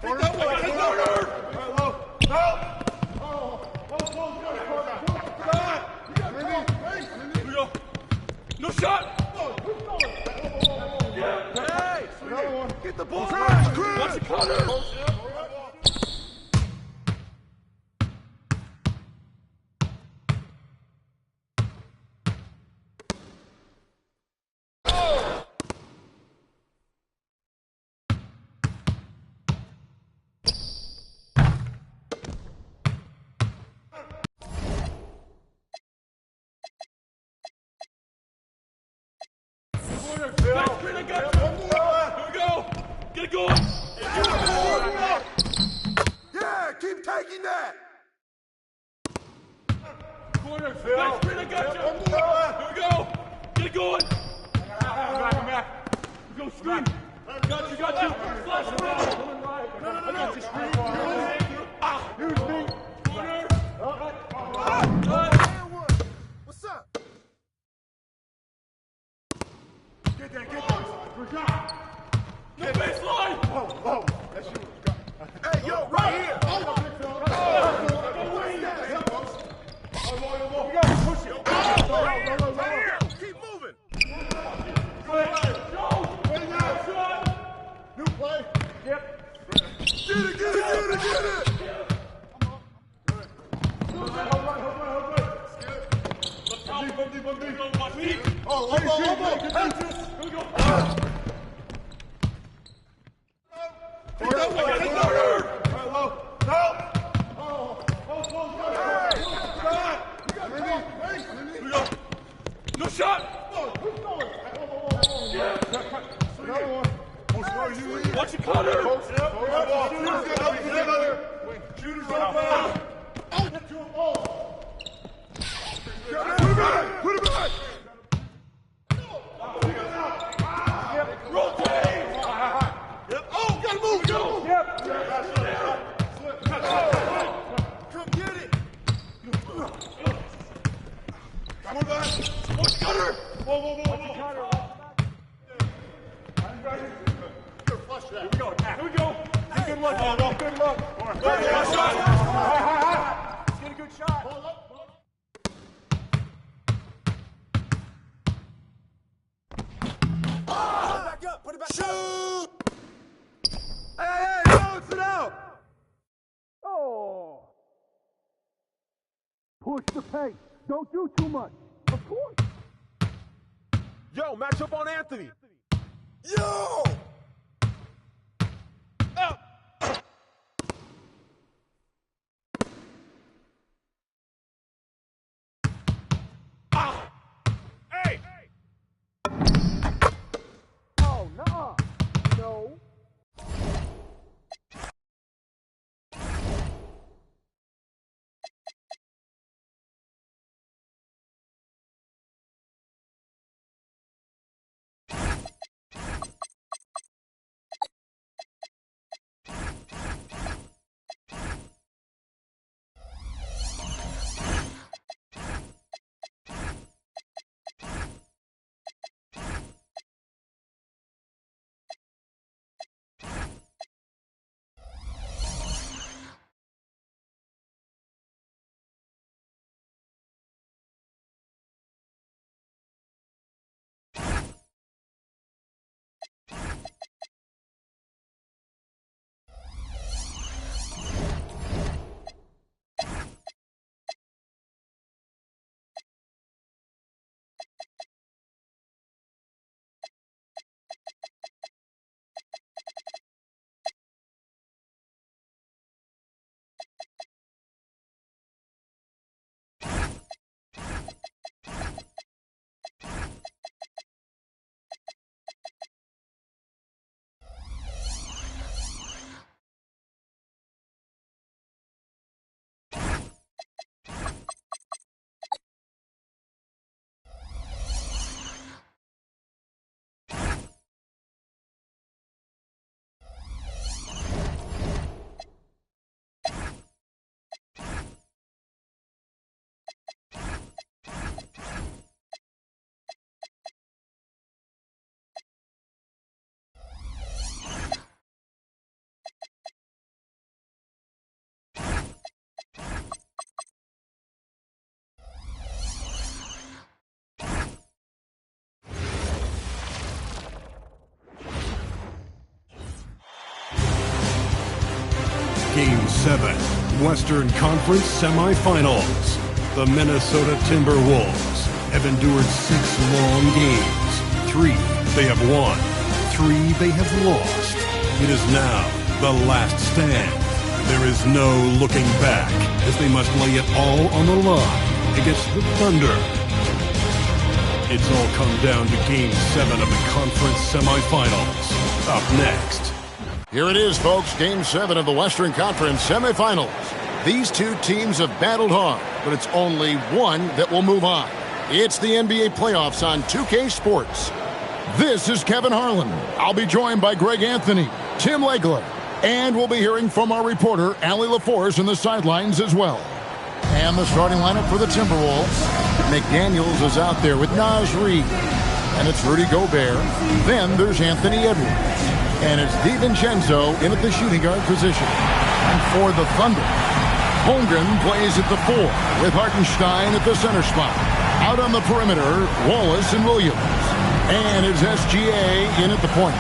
Corner. No shot! Hey! Get the ball! Watch the cutter! Get it going! Yeah, keep taking that! Corner, back screen, I got you! Here we go! Get it going! I'm back. We go screen! Got you! Flash around! I got you, screen! Here's me! Corner! What's up? Get that! Good shot! No baseline! Whoa! That's you. Hey, yo, right here! Push it! Right here! Keep moving! New play! Yep! Get it! No shot! Watch the cutter! Shooters open! Put it back! Rotate! Yep. Oh, gotta move! Yep! Come get it! Come on back! Watch the cutter! Whoa! Flush that. Here we go! Good luck, good luck. Let's Get a good shot. Hold up. Back up. Put it back. Shoot! Hey, no, sit out. Oh! Push the pace. Don't do too much. Of course. Yo, match up on Anthony. Yo! Hey! Oh, no. No. Game 7, Western Conference Semifinals. The Minnesota Timberwolves have endured 6 long games. 3 they have won, 3 they have lost. It is now the last stand. There is no looking back as they must lay it all on the line against the Thunder. It's all come down to Game 7 of the conference semifinals. Up next. Here it is, folks. Game 7 of the Western Conference semifinals. These two teams have battled hard, but it's only one that will move on. It's the NBA playoffs on 2K Sports. This is Kevin Harlan. I'll be joined by Greg Anthony, Tim Legler, and we'll be hearing from our reporter, Allie LaForce, in the sidelines as well. And the starting lineup for the Timberwolves. McDaniels is out there with Naz Reid. And it's Rudy Gobert. Then there's Anthony Edwards. And it's DiVincenzo in at the shooting guard position. And for the Thunder, Holmgren plays at the 4 with Hartenstein at the center spot. Out on the perimeter, Wallace and Williams. And it's SGA in at the point.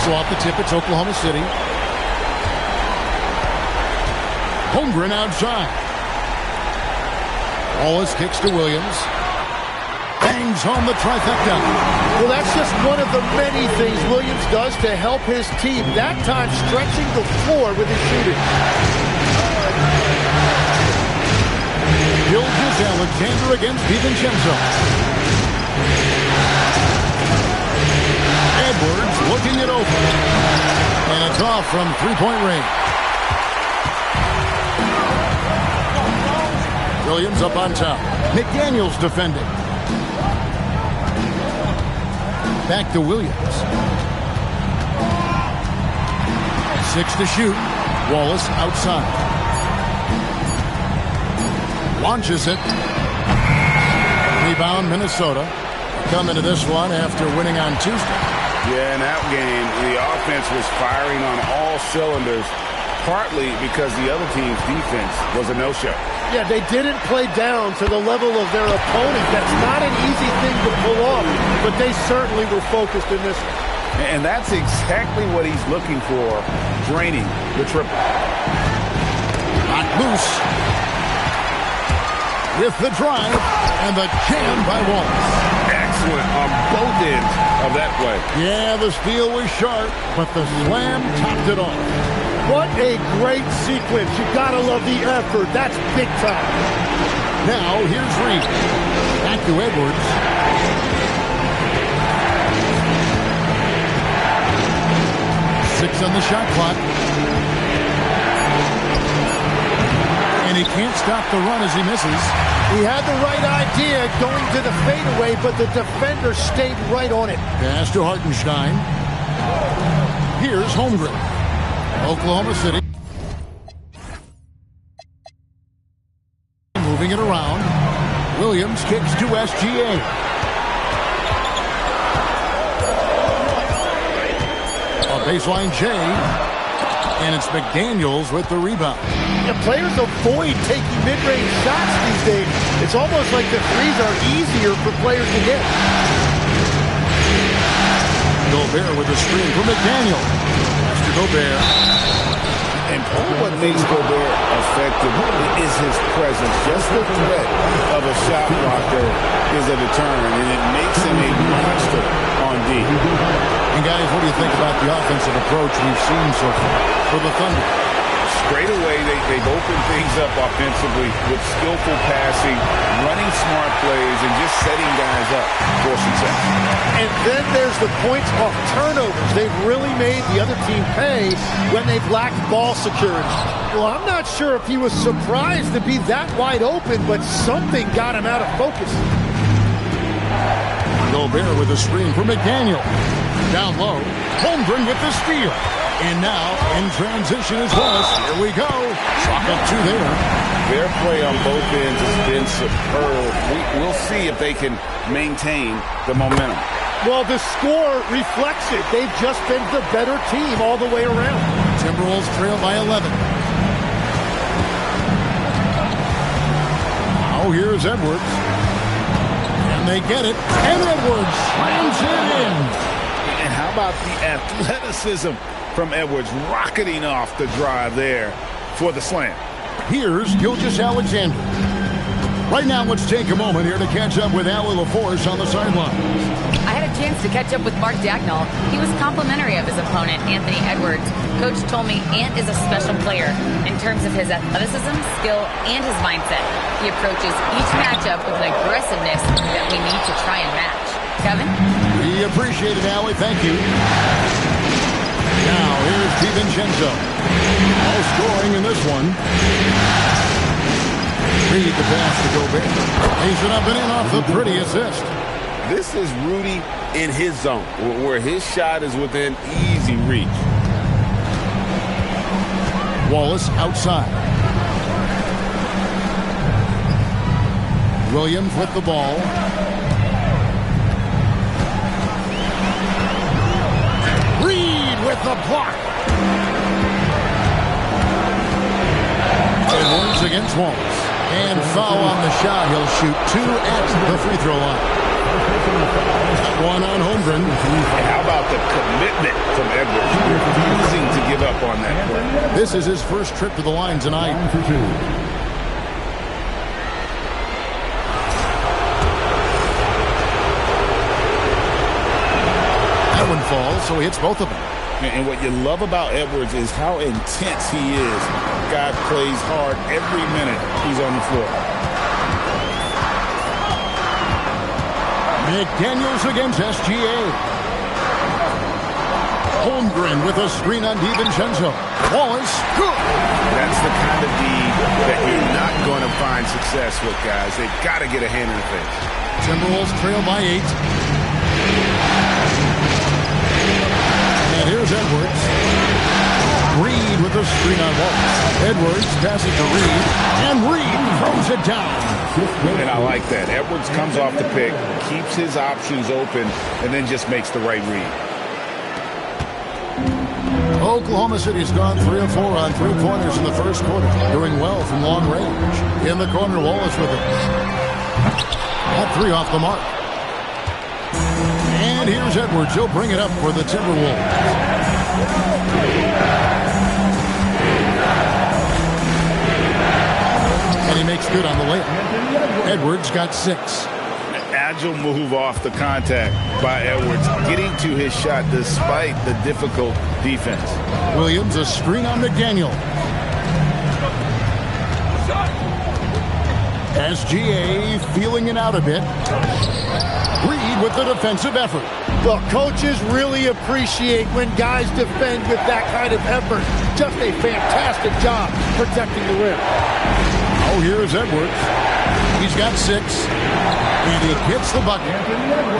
So off the tip, it's Oklahoma City. Holmgren outside. Wallace kicks to Williams. Bangs home the trifecta. Well, that's just one of the many things Williams does to help his team. That time stretching the floor with his shooting. Gilgeous-Alexander against DiVincenzo. Edwards looking it over. And it's off from three-point range. Williams up on top. McDaniels defending. Back to Williams. 6 to shoot. Wallace outside. Launches it. Rebound Minnesota. Coming to this one after winning on Tuesday. Yeah, in that game, the offense was firing on all cylinders, partly because the other team's defense was a no-show. Yeah, they didn't play down to the level of their opponent. That's not an easy thing to pull off, but they certainly were focused in this one. And that's exactly what he's looking for, draining the triple. Loose. With the drive and the jam by Wallace. Excellent on both ends of that play. Yeah, the steal was sharp, but the slam topped it off. What a great sequence. You gotta love the effort. That's big time. Now, here's Reed. Back to Edwards. Six on the shot clock. And he can't stop the run as he misses. He had the right idea going to the fadeaway, but the defender stayed right on it. Pass to Hartenstein. Here's Holmgren. Oklahoma City. Moving it around. Williams kicks to SGA. A baseline J. And it's McDaniels with the rebound. Yeah, players avoid taking mid-range shots these days. It's almost like the threes are easier for players to hit. Gobert with a screen for McDaniel. Pass to Gobert. And part of what makes Gobert effective is his presence. Just the threat of a shot blocker is a deterrent, and it makes him a monster on D. And guys, what do you think about the offensive approach we've seen so far for the Thunder? Straight away, they've opened things up offensively with skillful passing, running smart plays, and just setting guys up for success. And then there's the points off turnovers. They've really made the other team pay when they've lacked ball security. Well, I'm not sure if he was surprised to be that wide open, but something got him out of focus. Gobert with a screen for McDaniel. Down low, Holmgren with the steal. And now, in transition is Wallace. Here we go. Chalk up two there. Their play on both ends has been superb. We'll see if they can maintain the momentum. Well, the score reflects it. They've just been the better team all the way around. Timberwolves trail by 11. Now here's Edwards. And they get it. And Edwards slams it in. And how about the athleticism from Edwards rocketing off the drive there for the slam. Here's Gilgeous-Alexander. Right now, let's take a moment here to catch up with Allie LaForce on the sideline. I had a chance to catch up with Mark Dagnall. He was complimentary of his opponent, Anthony Edwards. Coach told me Ant is a special player in terms of his athleticism, skill, and his mindset. He approaches each matchup with an aggressiveness that we need to try and match. Kevin? We appreciate it, Allie. Thank you. Now, here's DiVincenzo. All scoring in this one. Reed the pass to Gobert. He's it up and in off the pretty assist. This is Rudy in his zone, where his shot is within easy reach. Wallace outside. Williams with the ball. Reed with the block. Edwards against Wallace. And foul on the shot. He'll shoot two at the free throw line. One on Holmgren. How about the commitment from Edwards? Refusing to give up on that play. This is his first trip to the line tonight. That one falls, so he hits both of them. And what you love about Edwards is how intense he is. Guy plays hard every minute he's on the floor. McDaniels against SGA. Holmgren with a screen on DiVincenzo. Wallace, good. That's the kind of D that you're not going to find success with, guys. They've got to get a hand in the face. Timberwolves trail by 8. And here's Edwards. Reed with a screen on Wallace. Edwards passes to Reed. And Reed throws it down. And I like that. Edwards comes off the pick, keeps his options open, and then just makes the right read. Oklahoma City's gone 3 of 4 on three-pointers in the first quarter. Doing well from long range. In the corner, Wallace with it. At 3 off the mark. And here's Edwards. He'll bring it up for the Timberwolves. makes good on the layup. Edwards got 6. Agile move off the contact by Edwards, getting to his shot despite the difficult defense. Williams, a screen on McDaniel. SGA feeling it out a bit. Reed with the defensive effort. Well, coaches really appreciate when guys defend with that kind of effort. Just a fantastic job protecting the rim. Oh, here's Edwards. He's got 6. And he hits the bucket.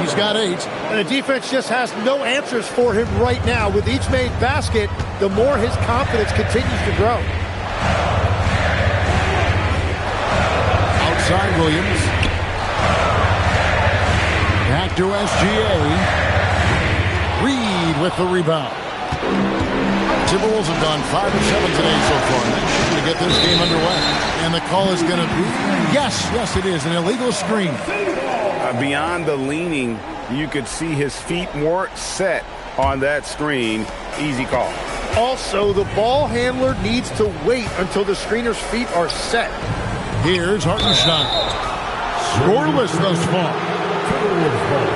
He's got 8. And the defense just has no answers for him right now. With each made basket, the more his confidence continues to grow. Outside Williams. Back to SGA. Reed with the rebound. Timberwolves have gone 5 of 7 today so far. That's to get this game underway. And the call is going to be, yes, it is, an illegal screen. Beyond the leaning, you could see his feet weren't set on that screen. Easy call. Also, the ball handler needs to wait until the screener's feet are set. Here's Hartenstein. Scoreless thus far.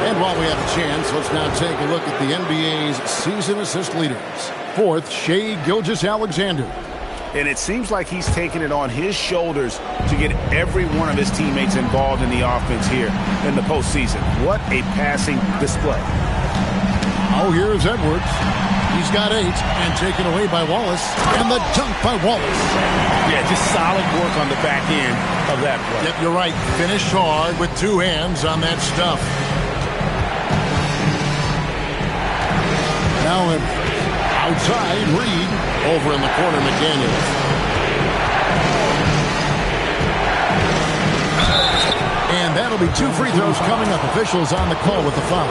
And while we have a chance, let's now take a look at the NBA's season assist leaders. 4th, Shai Gilgeous-Alexander. And it seems like he's taking it on his shoulders to get every one of his teammates involved in the offense here in the postseason. What a passing display. Oh, here's Edwards. He's got 8 and taken away by Wallace. And the dunk by Wallace. Yeah, just solid work on the back end of that play. Yep, you're right. Finish hard with 2 hands on that stuff. Now outside, Reed. Over in the corner, McDaniel. And that'll be 2 free throws coming up. Officials on the call with the foul.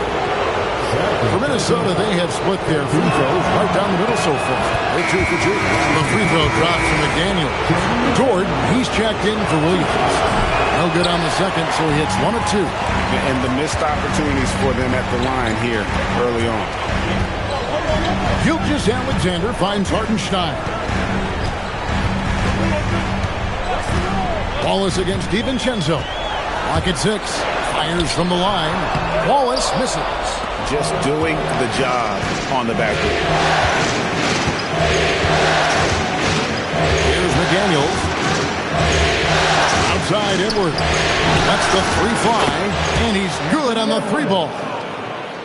For Minnesota, they have split their free throws right down the middle so far. They're 2 for 2. The free throw drops from McDaniel. Jordan, he's checked in for Williams. No good on the second, so he hits 1 of 2. And the missed opportunities for them at the line here early on. Gilgeous-Alexander finds Hartenstein. Wallace against DiVincenzo. Lock at 6. Fires from the line. Wallace misses. Just doing the job on the backboard. Here's McDaniel. Outside Edwards. That's the 3 fly. And he's good on the 3 ball.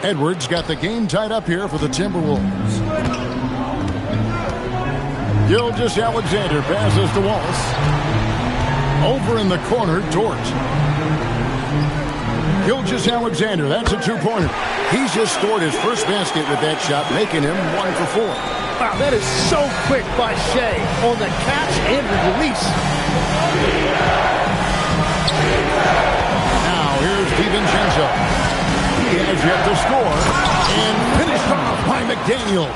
Edwards got the game tied up here for the Timberwolves. Gilgeous-Alexander passes to Wallace. Over in the corner, Dort. Gilgeous-Alexander, that's a 2-pointer. He's just scored his first basket with that shot, making him 1 for 4. Wow, that is so quick by Shai on the catch and the release. Now here's DiVincenzo. He has yet to score. And finished off by McDaniel.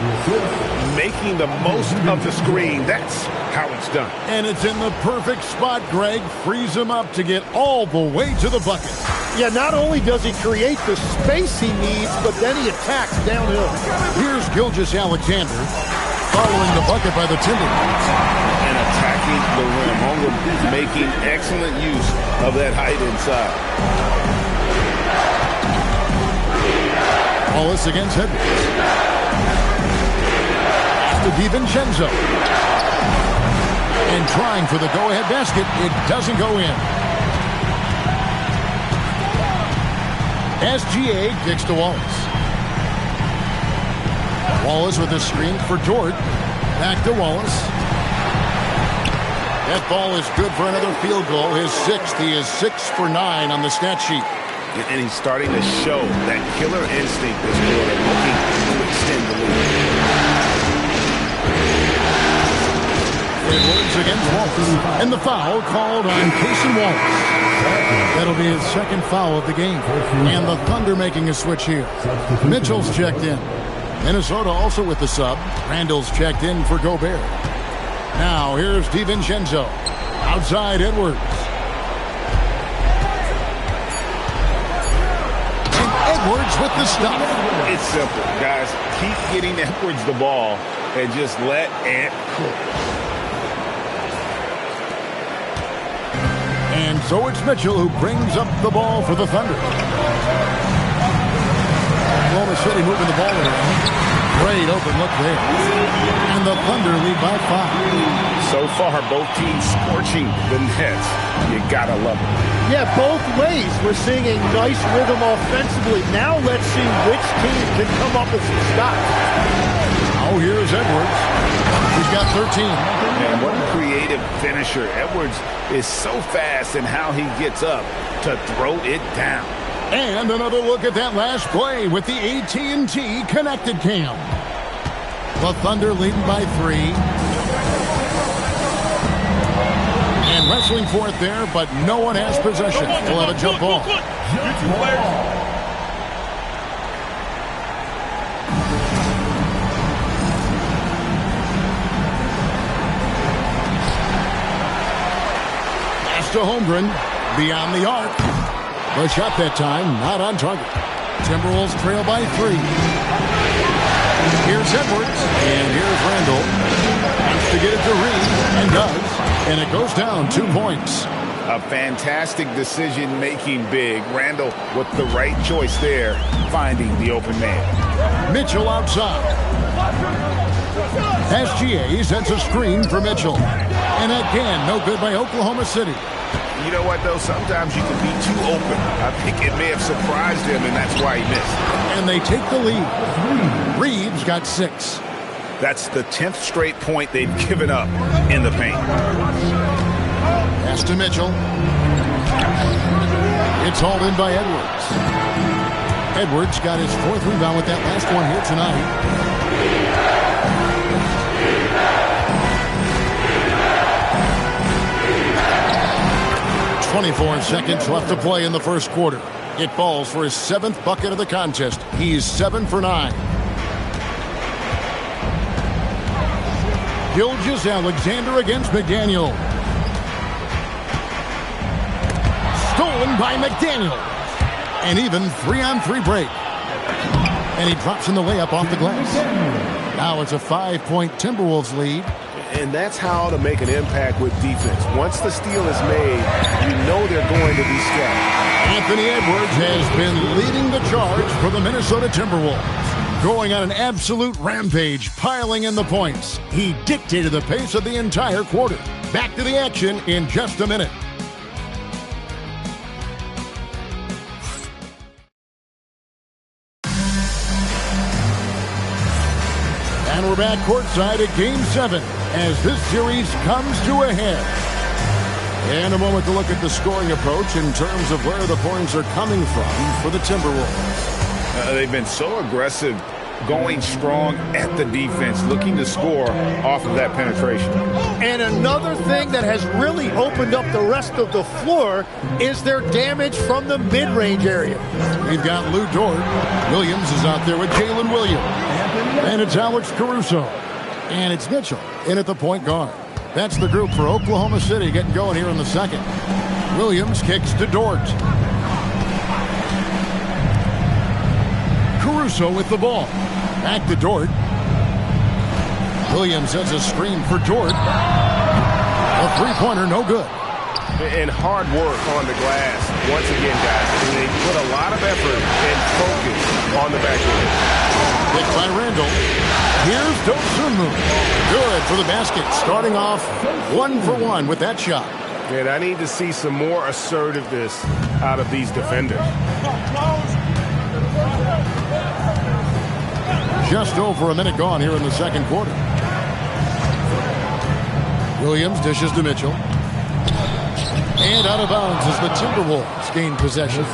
Making the most of the screen. That's how it's done. And it's in the perfect spot, Greg. Frees him up to get all the way to the bucket. Yeah, not only does he create the space he needs, but then he attacks downhill. Here's Gilgeous-Alexander following the bucket by the Timberwolves. And attacking the rim. Holmgren making excellent use of that height inside. Wallace against Edwards. To DiVincenzo. And trying for the go-ahead basket. It doesn't go in. SGA kicks to Wallace. Wallace with a screen for Dort. Back to Wallace. That ball is good for another field goal. His 6th. He is 6 for 9 on the stat sheet. And he's starting to show that killer instinct this quarter, looking to extend the lead. Edwards against Wallace. And the foul called on Cason Wallace. That'll be his 2nd foul of the game. And the Thunder making a switch here. Mitchell's checked in. Minnesota also with the sub. Randall's checked in for Gobert. Now here's DiVincenzo. Outside Edwards. Edwards with the stop. It's simple, guys. Keep getting Edwards the ball and just let Ant cook. So it's Mitchell who brings up the ball for the Thunder. Oklahoma City moving the ball around. Great open look there. And the Thunder lead by 5. So far, both teams scorching the nets. You gotta love it. Yeah, both ways. We're seeing a nice rhythm offensively. Now let's see which team can come up with some shots. Oh, here's Edwards. He's got 13. And what a creative finisher. Edwards is so fast in how he gets up to throw it down. And another look at that last play with the AT&T Connected Cam. The Thunder leading by 3. And wrestling for it there, but no one has possession. We'll have a jump ball. Pass to Holmgren. Beyond the arc. The shot that time, not on target. Timberwolves trail by 3. Here's Edwards, and here's Randall. Wants to get it to Reed, and does. And it goes down 2 points. A fantastic decision-making big. Randall with the right choice there, finding the open man. Mitchell outside. SGA sets a screen for Mitchell. And again, no good by Oklahoma City. You know what, though? Sometimes you can be too open. I think it may have surprised him, and that's why he missed. And they take the lead. Reed's got 6. That's the 10th straight point they've given up in the paint. Pass to Mitchell. It's hauled in by Edwards. Edwards got his 4th rebound with that last one here tonight. 24 seconds left to play in the first quarter. It falls for his 7th bucket of the contest. He's 7 for 9. Gilgeous-Alexander against McDaniel. Stolen by McDaniel. And even 3-on-3 break. And he drops in the layup off the glass. Now it's a 5-point Timberwolves lead. And that's how to make an impact with defense. Once the steal is made, you know they're going to be scattered. Anthony Edwards has been leading the charge for the Minnesota Timberwolves. Going on an absolute rampage, piling in the points. He dictated the pace of the entire quarter. Back to the action in just a minute. And we're back courtside at Game 7 as this series comes to a head. And a moment to look at the scoring approach in terms of where the points are coming from for the Timberwolves. They've been so aggressive, going strong at the defense, looking to score off of that penetration. And another thing that has really opened up the rest of the floor is their damage from the mid-range area. We've got Lou Dort. Williams is out there with Jalen Williams. And it's Alex Caruso. And it's Mitchell in at the point guard. That's the group for Oklahoma City getting going here in the second. Williams kicks to Dort. Caruso with the ball. Back to Dort. Williams has a screen for Dort. A three-pointer, no good. And hard work on the glass. Once again, guys, they put a lot of effort and focus on the back end. Hit by Randall. Here's Dosunmu. Good for the basket. Starting off 1 for 1 with that shot. And I need to see some more assertiveness out of these defenders. Just over a minute gone here in the second quarter. Williams dishes to Mitchell. And out of bounds as the Timberwolves gain possession.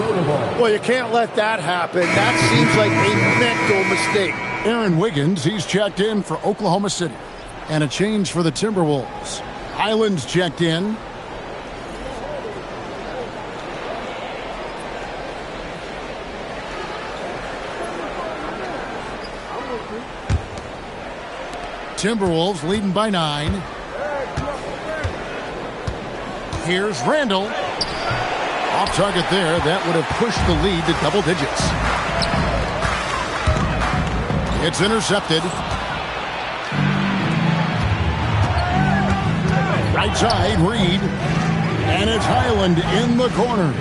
Well, you can't let that happen. That seems like a mental mistake. Aaron Wiggins, he's checked in for Oklahoma City. And a change for the Timberwolves. Highlands checked in. Timberwolves leading by 9. Here's Randall. Off target there. That would have pushed the lead to double digits. It's intercepted. Right side, Reed. And it's Highland in the corner.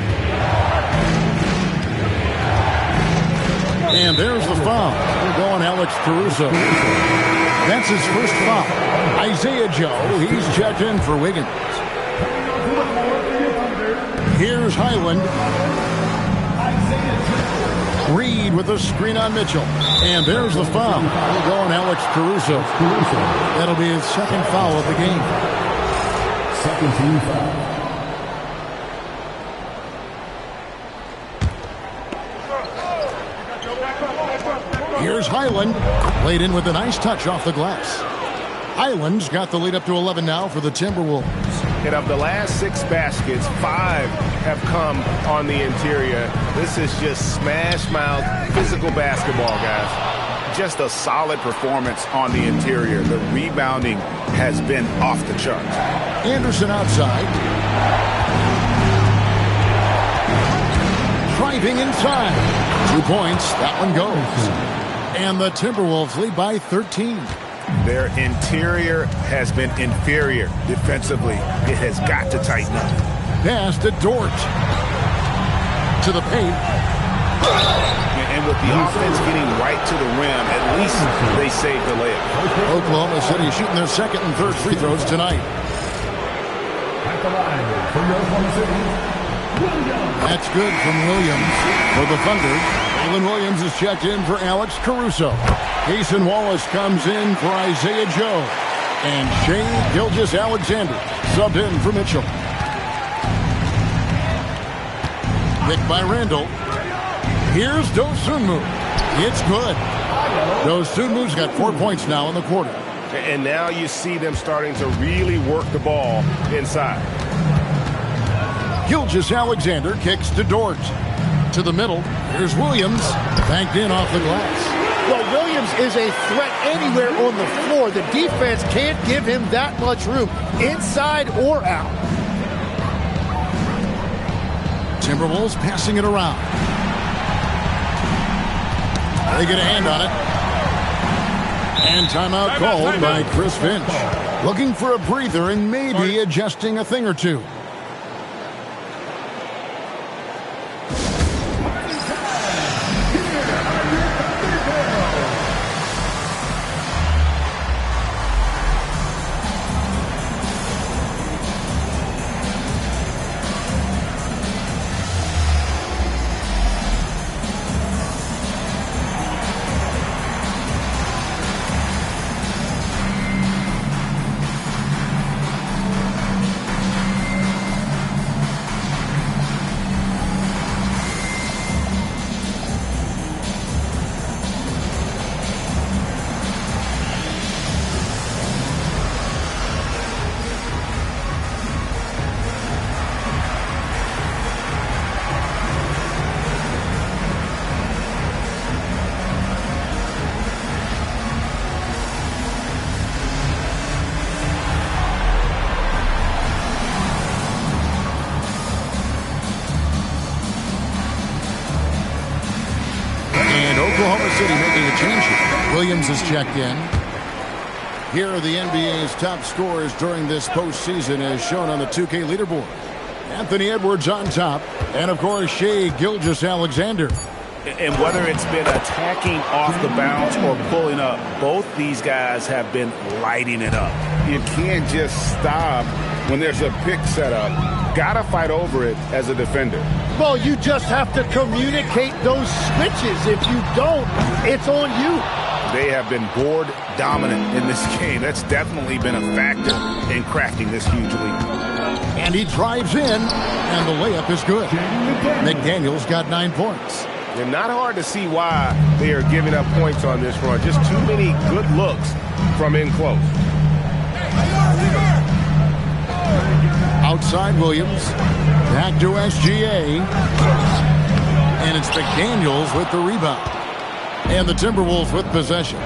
And there's the foul. We're going Alex Caruso. That's his first foul. Isaiah Joe, he's checked in for Wiggins. Here's Highland. Reed with a screen on Mitchell. And there's the foul. We're going Alex Caruso. That'll be his second foul of the game. Second team foul. Here's Highland. Played in with a nice touch off the glass. Highland's got the lead up to 11 now for the Timberwolves. And of the last 6 baskets, 5 have come on the interior. This is just smash mouth physical basketball, guys. Just a solid performance on the interior. The rebounding has been off the charts. Anderson outside. Driving inside. 2 points. That one goes. And the Timberwolves lead by 13. Their interior has been inferior defensively. It has got to tighten up. Pass to Dort. To the paint. And with the offense getting right to the rim, at least they saved the layup. Oklahoma City shooting their second and third free throws tonight. At the line for Oklahoma City, Williams. That's good from Williams for the Thunder. Jalen Williams is checked in for Alex Caruso. Jason Wallace comes in for Isaiah Joe. And Shea Gilgeous-Alexander subbed in for Mitchell. Picked by Randall. Here's Dosunmu. It's good. Dosunmu's got 4 points now in the quarter. And now you see them starting to really work the ball inside. Gilgeous-Alexander kicks to Dort. To the middle. Here's Williams. Banked in off the glass. Well, Williams is a threat anywhere on the floor. The defense can't give him that much room, inside or out. Timberwolves passing it around. They get a hand on it. And timeout called by Chris Finch. Looking for a breather and maybe adjusting a thing or two. Oklahoma City making a change here. Williams is checked in. Here are the NBA's top scorers during this postseason as shown on the 2K leaderboard. Anthony Edwards on top, and of course Shea Gilgeous-Alexander. And whether it's been attacking off the bounce or pulling up, both these guys have been lighting it up. You can't just stop when there's a pick set up. Gotta fight over it as a defender. Well, you just have to communicate those switches. If you don't, it's on you. They have been board dominant in this game. That's definitely been a factor in crafting this huge lead. And he drives in, and the layup is good. McDaniels got 9 points. And not hard to see why they are giving up points on this run. Just too many good looks from in close. Outside Williams. Back to SGA. And it's McDaniels with the rebound. And the Timberwolves with possession.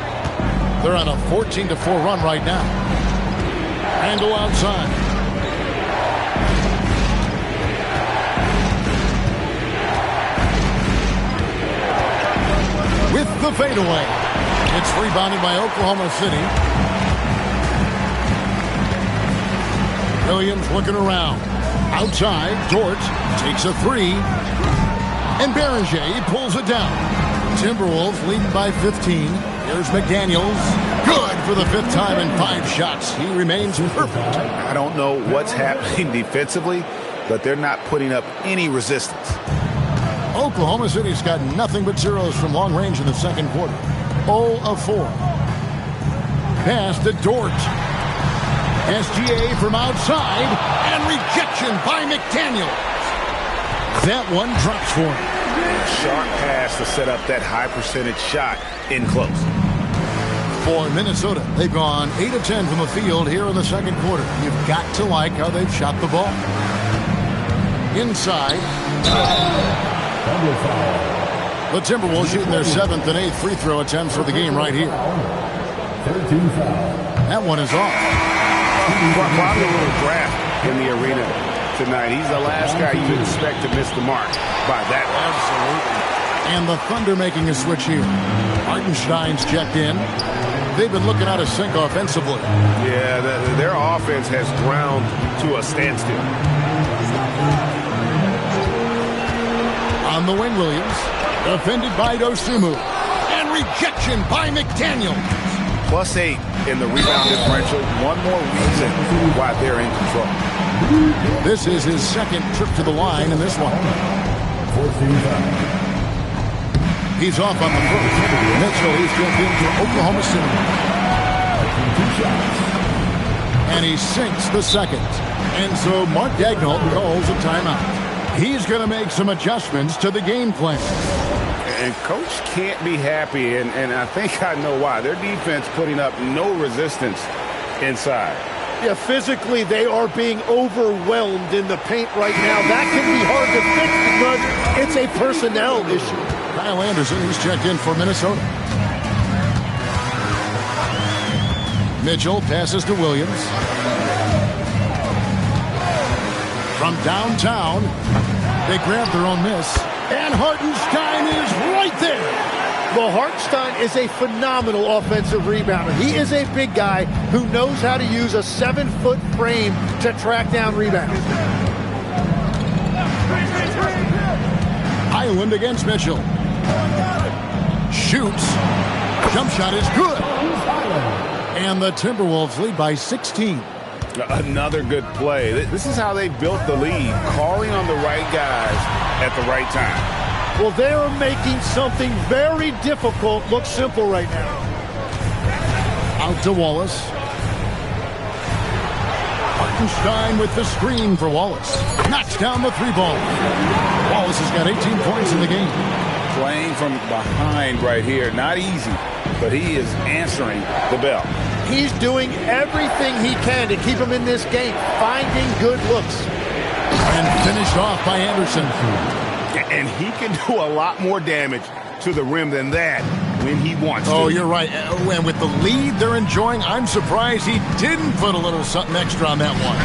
They're on a 14-4 run right now. Handle outside. With the fadeaway. It's rebounded by Oklahoma City. Williams looking around. Outside, Dort takes a three. And Beringer pulls it down. Timberwolves leading by 15. Here's McDaniels. Good for the 5th time in 5 shots. He remains perfect. I don't know what's happening defensively, but they're not putting up any resistance. Oklahoma City's got nothing but zeros from long range in the second quarter. 0 of 4. Pass to Dort. SGA from outside, and rejection by McDaniels. That one drops for him. Sharp pass to set up that high percentage shot in close. For Minnesota, they've gone 8 of 10 from the field here in the second quarter. You've got to like how they've shot the ball. Inside. The Timberwolves shooting their 7th and 8th free throw attempts for the game right here. That one is off. Probably a little draft in the arena tonight. He's the last guy you expect to miss the mark by that. Absolutely. And the Thunder making a switch here. Hartenstein's checked in. They've been looking out of sync offensively. Yeah, their offense has ground to a standstill. On the wing, Williams. Defended by Dosunmu. And rejection by McDaniels. +8 in the rebound differential. One more reason why they're in control. This is his 2nd trip to the line in this one. He's off on the first. Mitchell, he's jumped into Oklahoma City. And he sinks the 2nd. And so Mark Daigneault calls a timeout. He's going to make some adjustments to the game plan. And Coach can't be happy, and I think I know why. Their defense putting up no resistance inside. Yeah, physically they are being overwhelmed in the paint right now. That can be hard to fix because it's a personnel issue. Kyle Anderson, he's checked in for Minnesota. Mitchell passes to Williams. From downtown, they grab their own miss. And Hartenstein is right there. Well, Hartenstein is a phenomenal offensive rebounder. He is a big guy who knows how to use a 7-foot frame to track down rebounds. Highland against Mitchell. Shoots. Jump shot is good. And the Timberwolves lead by 16. Another good play. This is how they built the lead, calling on the right guys at the right time. Well, they're making something very difficult look simple right now. Out to Wallace. Hartenstein with the screen for Wallace. Knocks down the 3-ball. Wallace has got 18 points in the game. Playing from behind right here. Not easy, but he is answering the bell. He's doing everything he can to keep him in this game, finding good looks. And finished off by Anderson. And he can do a lot more damage to the rim than that when he wants to. Oh, you're right. And with the lead they're enjoying, I'm surprised he didn't put a little something extra on that one.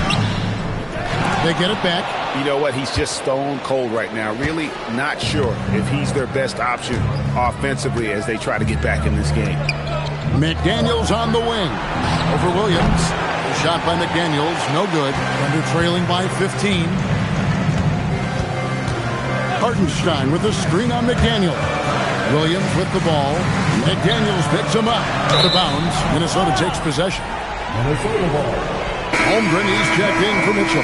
They get it back. You know what? He's just stone cold right now. Really not sure if he's their best option offensively as they try to get back in this game. McDaniels on the wing. Over Williams. A shot by McDaniels. No good. Under trailing by 15. Hartenstein with a screen on McDaniel. Williams with the ball. McDaniels picks him up. Out of bounds. Minnesota takes possession. Minnesota ball. Holmgren, he's checked in for Mitchell.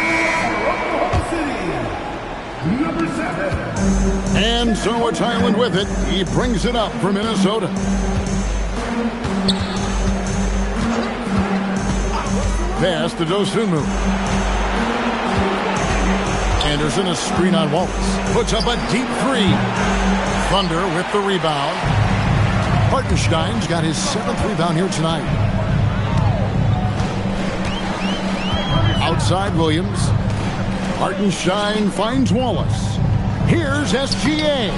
Number 7. And so it's Highland with it. He brings it up for Minnesota. Pass to Dosunmu. Anderson, a screen on Wallace. Puts up a deep 3. Thunder with the rebound. Hartenstein's got his 7th rebound here tonight. Outside Williams. Hartenstein finds Wallace. Here's SGA.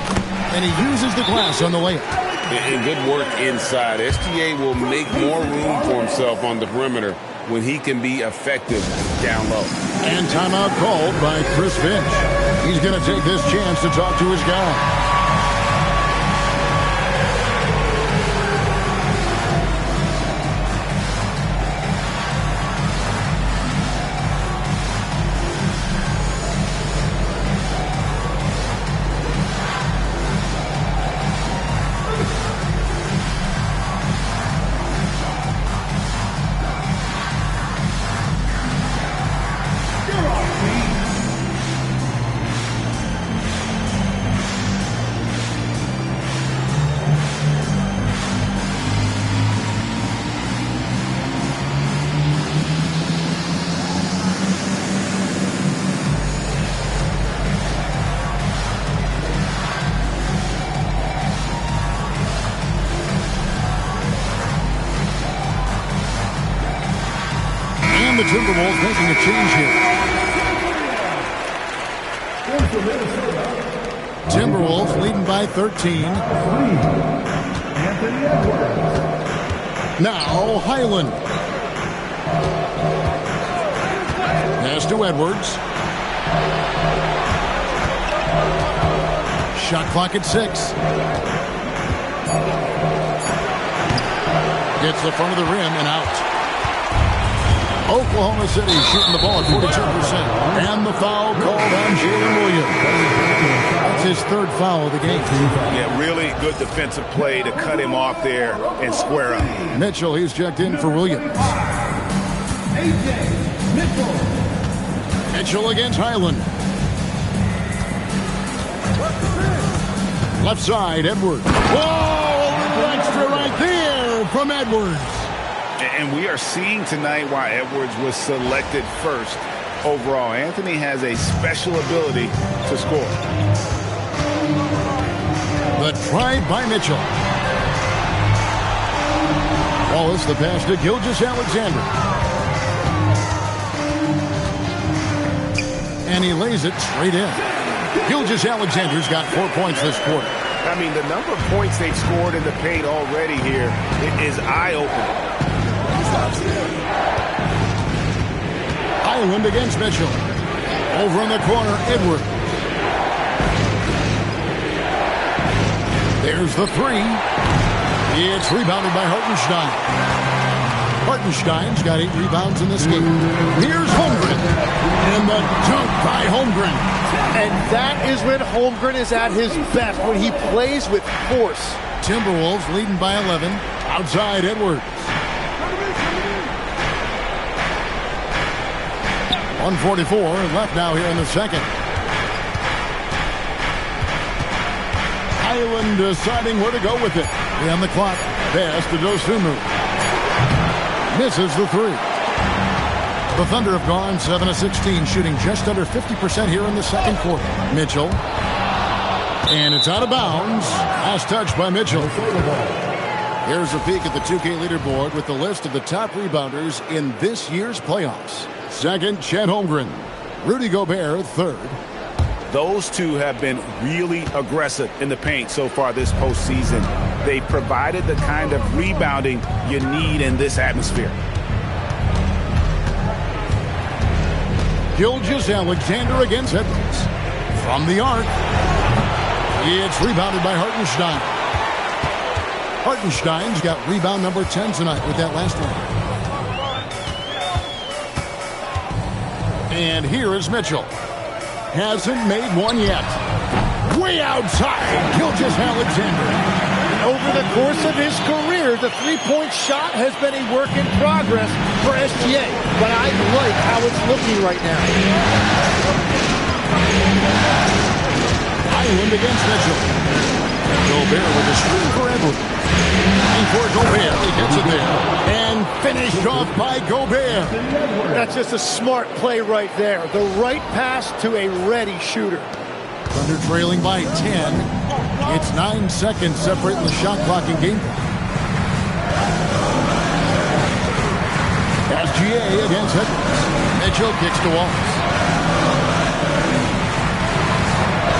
And he uses the glass on the layup. And good work inside. SGA will make more room for himself on the perimeter when he can be effective down low. And timeout called by Chris Finch. He's going to take this chance to talk to his guy. Timberwolves making a change here. Timberwolves leading by 13. Now Highland. Pass to Edwards. Shot clock at 6. Gets the front of the rim and out. Oklahoma City shooting the ball at 42%. And the foul called on Jalen Williams. That's his third foul of the game. Yeah, really good defensive play to cut him off there and square up. Mitchell, he's checked in for Williams. Mitchell against Highland. Left side, Edwards. Whoa! Extra right there from Edwards. And we are seeing tonight why Edwards was selected first overall. Anthony has a special ability to score. The try by Mitchell. Wallace, the pass to Gilgeous-Alexander. And he lays it straight in. Gilgeous-Alexander's got 4 points this quarter. I mean, the number of points they've scored in the paint already here is eye-opening. Highland against Mitchell. Over in the corner, Edwards. There's the three. It's rebounded by Hartenstein. Hartenstein's got 8 rebounds in this game. Here's Holmgren. And the dunk by Holmgren. And that is when Holmgren is at his best, when he plays with force. Timberwolves leading by 11. Outside, Edwards. 1:44 left now here in the second. Highland deciding where to go with it. On the clock. Pass to Dosunmu. Misses the three. The Thunder have gone 7 of 16, shooting just under 50% here in the second quarter. Mitchell. And it's out of bounds. Last touch by Mitchell. Here's a peek at the 2K leaderboard with the list of the top rebounders in this year's playoffs. Second, Chet Holmgren. Rudy Gobert, third. Those two have been really aggressive in the paint so far this postseason. They provided the kind of rebounding you need in this atmosphere. Gilgeous-Alexander against Edwards. From the arc. It's rebounded by Hartenstein. Hartenstein's got rebound number 10 tonight with that last one. And here is Mitchell. Hasn't made one yet. Way outside, Gilgeous-Alexander. Over the course of his career, the three-point shot has been a work in progress for SGA. But I like how it's looking right now. Highland against Mitchell. Gobert with a screen for Edwards. And for Gobert, he gets it there. And finished off by Gobert. That's just a smart play right there. The right pass to a ready shooter. Thunder trailing by 10. It's 9 seconds separating the shot clock and game. SGA against Edwards. Mitchell kicks to Wallace.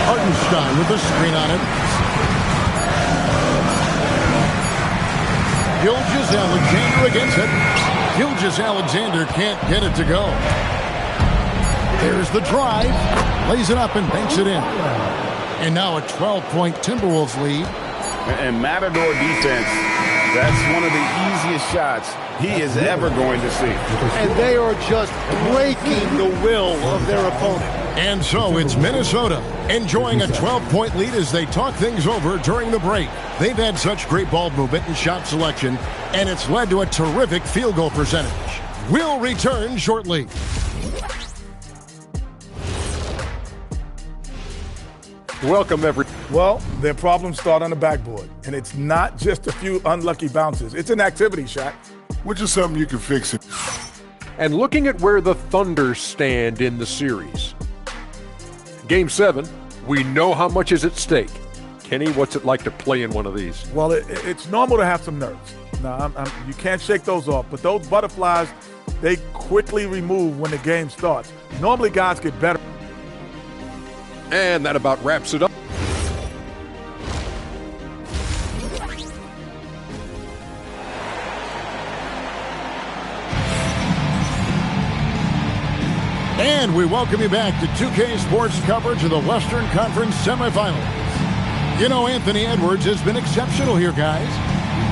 Hartenstein with the screen on it. Gilgeous-Alexander against Edwards. Gilgeous-Alexander can't get it to go. There's the drive. Lays it up and banks it in. And now a 12-point Timberwolves lead. And Matador defense, that's one of the easiest shots he is ever going to see. And they are just breaking the will of their opponent. And so it's Minnesota enjoying a 12-point lead as they talk things over during the break. They've had such great ball movement and shot selection, and it's led to a terrific field goal percentage. We'll return shortly. Welcome, Well, their problems start on the backboard, and it's not just a few unlucky bounces. It's an activity shot. Which is something you can fix it. And looking at where the Thunder stand in the series. Game 7, we know how much is at stake. Kenny, what's it like to play in one of these? Well, it's normal to have some nerves. Now, you can't shake those off, but those butterflies, they quickly remove when the game starts. Normally guys get better. And that about wraps it up. And we welcome you back to 2K Sports coverage of the Western Conference semifinals. You know, Anthony Edwards has been exceptional here, guys.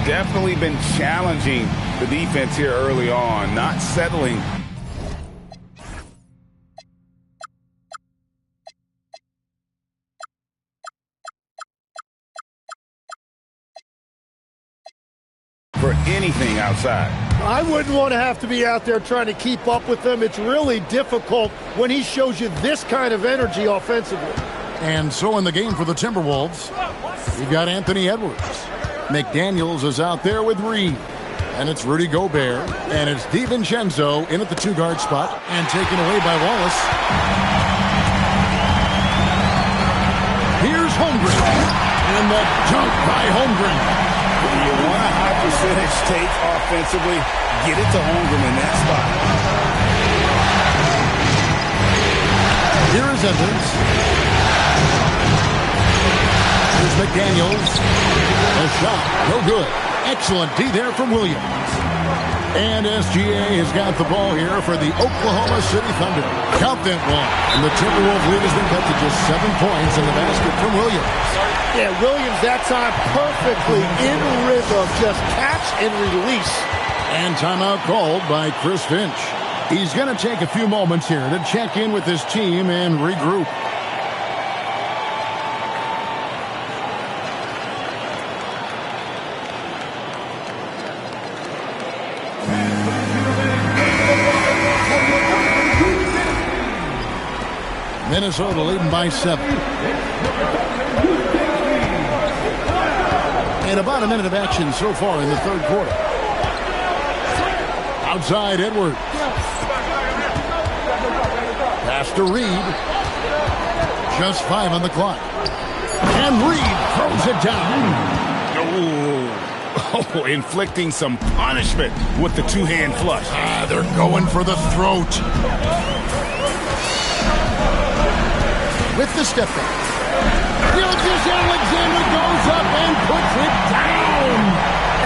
Definitely been challenging the defense here early on, not settling. For anything outside. I wouldn't want to have to be out there trying to keep up with them. It's really difficult when he shows you this kind of energy offensively. And so in the game for the Timberwolves, you've got Anthony Edwards. McDaniels is out there with Reed. And it's Rudy Gobert. And it's DiVincenzo in at the two-guard spot and taken away by Wallace. Here's Holmgren. And the dunk by Holmgren. You want a high percentage take offensively, get it to Holmgren in that spot. Here is Edwards. Here's McDaniels. A shot, no good. Excellent D there from Williams. And SGA has got the ball here for the Oklahoma City Thunder. Count that one. And the Timberwolves lead has been cut to just 7 points in the basket from Williams. Yeah, Williams that time perfectly in rhythm, just catch and release. And timeout called by Chris Finch. He's going to take a few moments here to check in with his team and regroup. Minnesota leading by 7. And about a minute of action so far in the third quarter. Outside Edwards. Pass to Reed. Just 5 on the clock. And Reed throws it down. Oh, inflicting some punishment with the two-hand flush. They're going for the throat. With the step back. Alexander goes up and puts it down.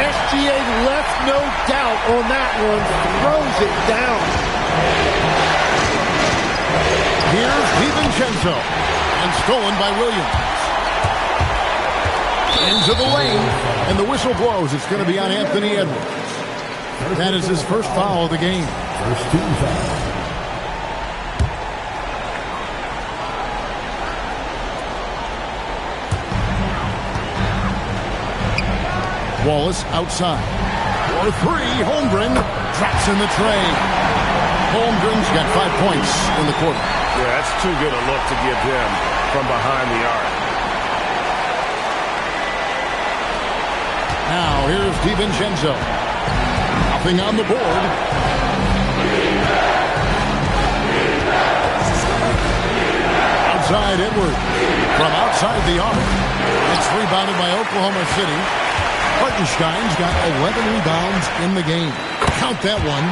SGA left no doubt on that one. Throws it down. Here's DiVincenzo. And stolen by Williams. Into the lane. And the whistle blows. It's going to be on Anthony Edwards. That is his first foul of the game. First team foul. Wallace outside. For 3, Holmgren drops in the tray. Holmgren's got 5 points in the quarter. Yeah, that's too good a look to give him from behind the arc. Now here's DiVincenzo. Nothing on the board. Outside Edwards. From outside the arc. It's rebounded by Oklahoma City. Hartenstein's got 11 rebounds in the game. Count that one.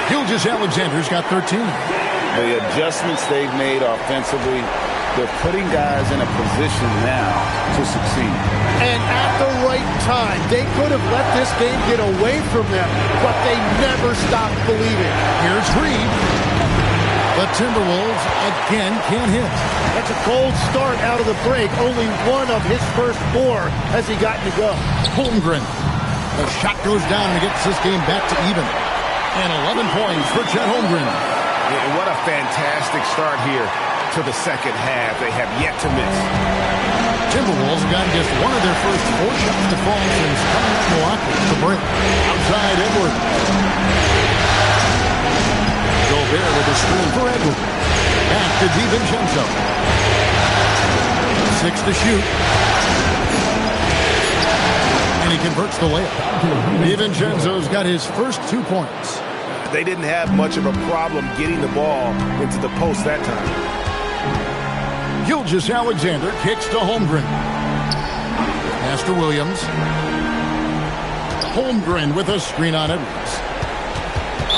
Alexander's got 13. The adjustments they've made offensively, they're putting guys in a position now to succeed. And at the right time, they could have let this game get away from them, but they never stopped believing. Here's Reed. The Timberwolves again can't hit. That's a cold start out of the break. Only one of his first 4 has he gotten to go. Holmgren. The shot goes down and gets this game back to even. And 11 points for Chet Holmgren. Yeah, what a fantastic start here to the second half. They have yet to miss. Timberwolves got just one of their first 4 shots to fall since coming up Milwaukee to break. Outside Edwards. Gobert with a screen for Edwards. Back to DiVincenzo. 6 to shoot. And he converts the layup. DiVincenzo's got his first 2 points. They didn't have much of a problem getting the ball into the post that time. Alexander kicks to Holmgren. Pass to Williams. Holmgren with a screen on Edwards.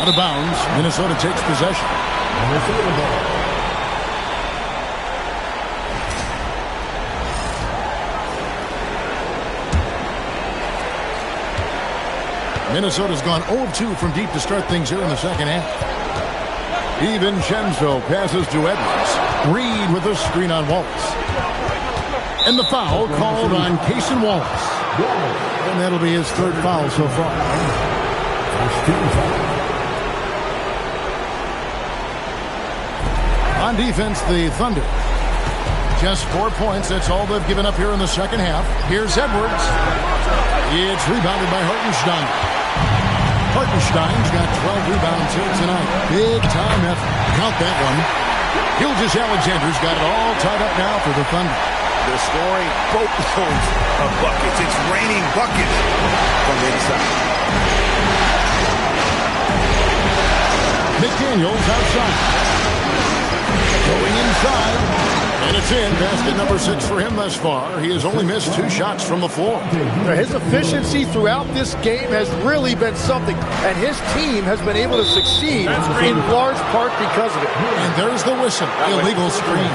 Out of bounds. Minnesota takes possession. Minnesota's gone 0-2 from deep to start things here in the second half. DiVincenzo passes to Edwards. Reed with a screen on Wallace. And the foul called on Cason Wallace. And that'll be his third foul so far. On defense, the Thunder. Just 4 points. That's all they've given up here in the second half. Here's Edwards. It's rebounded by Hartenstein. Hartenstein's got 12 rebounds here tonight. Big time effort. Count that one. Gilgeous-Alexander's got it all tied up now for the Thunder. They're scoring boatloads of buckets. It's raining buckets from inside. McDaniels outside. Going inside. And it's in. Basket number 6 for him thus far. He has only missed 2 shots from the floor. His efficiency throughout this game has really been something. And his team has been able to succeed in large part because of it. And there's the whistle. Illegal screen.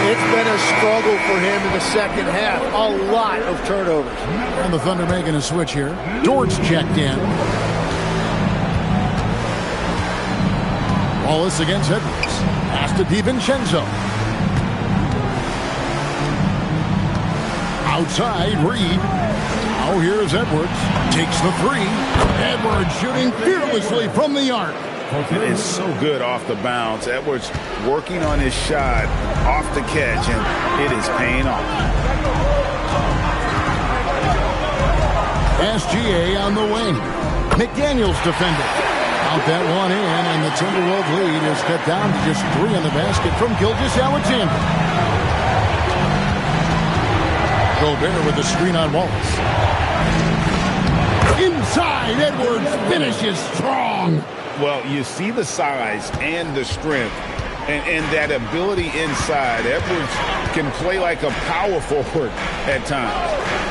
It's been a struggle for him in the second half. A lot of turnovers. And the Thunder making a switch here. Dortz checked in. Wallace against Edwards. Pass to DiVincenzo. Outside, Reed. Now here's Edwards. Takes the 3. Edwards shooting fearlessly from the arc. It is so good off the bounce. Edwards working on his shot off the catch, and it is paying off. SGA on the wing. McDaniels defended. Out that one in, and the Timberwolves lead is cut down to just 3 in the basket from Gilgeous-Alexander. Gobert with the screen on Wallace. Inside, Edwards finishes strong. Well, you see the size and the strength and that ability inside. Edwards can play like a power forward at times.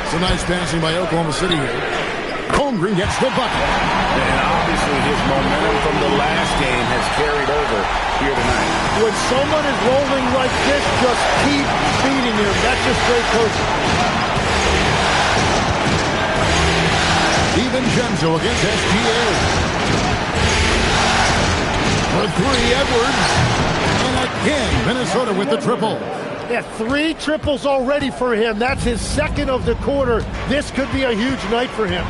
It's a nice passing by Oklahoma City here. Holmgren gets the bucket. And obviously his momentum from the last game has carried over here tonight. When someone is rolling like this, just keep feeding him. That's just great coaching. DiVincenzo against SGA. For 3, Edwards. And again, Minnesota with the triple. Yeah, 3 triples already for him. That's his second of the quarter. This could be a huge night for him.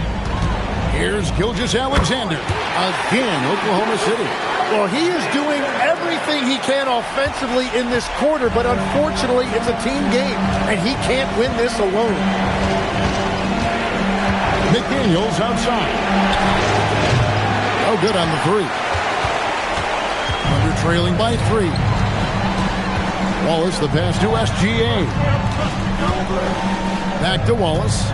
Here's Gilgeous-Alexander. Again, Oklahoma City. Well, he is doing everything he can offensively in this quarter, but unfortunately, it's a team game, and he can't win this alone. McDaniels outside. Oh, good on the 3. Under trailing by 3. Wallace, the pass to SGA. Back to Wallace.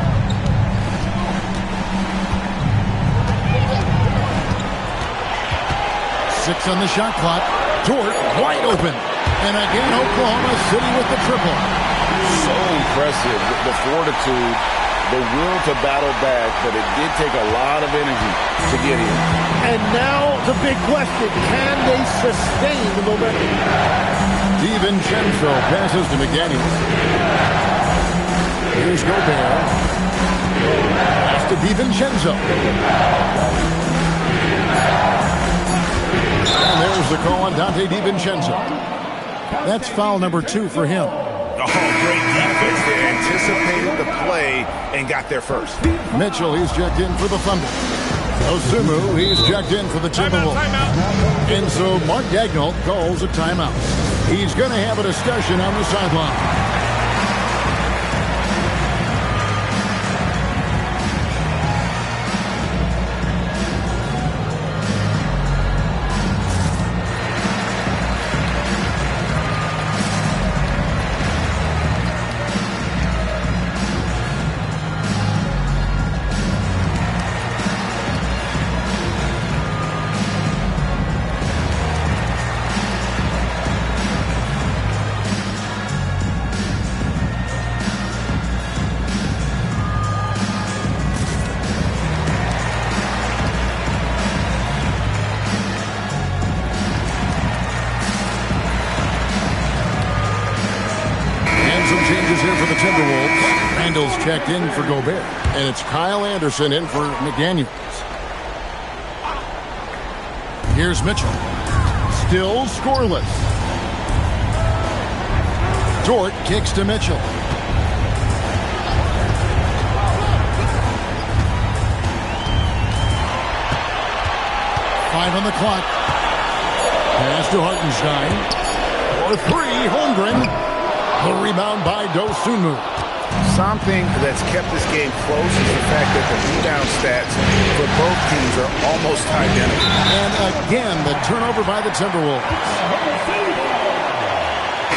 Six on the shot clock. Dort wide open. And again, Oklahoma City with the triple. So impressive. The fortitude, the will to battle back, but it did take a lot of energy to get here. And now the big question, can they sustain the momentum? DiVincenzo passes to McDaniels. Here's Gobert. Pass to DiVincenzo. And there's the call on Dante DiVincenzo. That's foul number 2 for him. Oh, great defense. They anticipated the play and got there first. Mitchell, he's checked in for the Thunder. Osumu, he's checked in for the Timberwolves. And so Mark Daigneault calls a timeout. He's going to have a discussion on the sideline. changes here for the Timberwolves. Randall's checked in for Gobert. And it's Kyle Anderson in for McDaniels. Here's Mitchell. Still scoreless. Dort kicks to Mitchell. Five on the clock. Pass to Hartenstein. For three, Holmgren. The rebound by Dosunmu. Something that's kept this game close is the fact that the rebound stats for both teams are almost identical. And again, the turnover by the Timberwolves.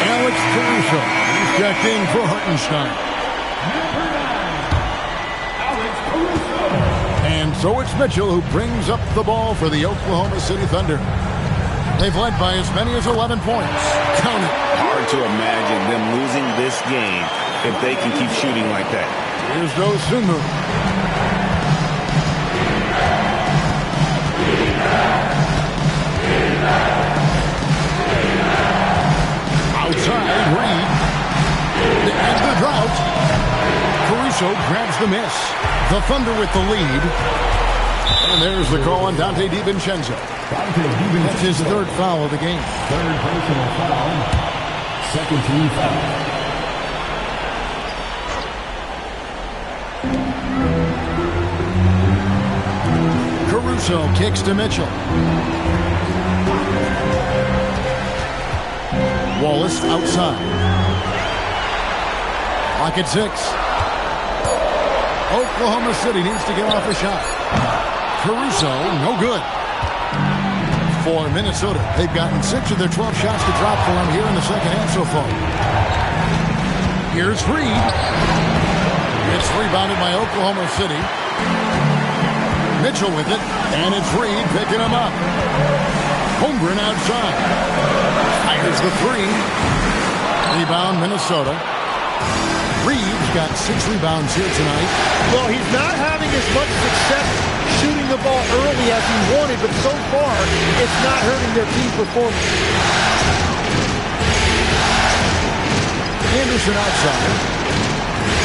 Alex Caruso. He's checked in for Hartenstein. And so it's Mitchell who brings up the ball for the Oklahoma City Thunder. They've led by as many as 11 points. Count it. Hard to imagine them losing this game if they can keep shooting like that. Here's Dosunmu. Outside, Reed. The end of the drought. Caruso grabs the miss. The Thunder with the lead. And there's the call on Dante DiVincenzo. That's his third foul of the game. Third personal foul. Second team foul. Caruso kicks to Mitchell. Wallace outside. Clock at 6. Oklahoma City needs to get off a shot. Caruso, no good. For Minnesota, they've gotten 6 of their 12 shots to drop for them here in the second half so far. Here's Reed. It's rebounded by Oklahoma City. Mitchell with it, and it's Reed picking him up. Holmgren outside. Fires the three. Rebound, Minnesota. Reed's got 6 rebounds here tonight. Well, he's not having as much success shooting the ball early as he wanted, but so far, it's not hurting their team performance. Anderson outside.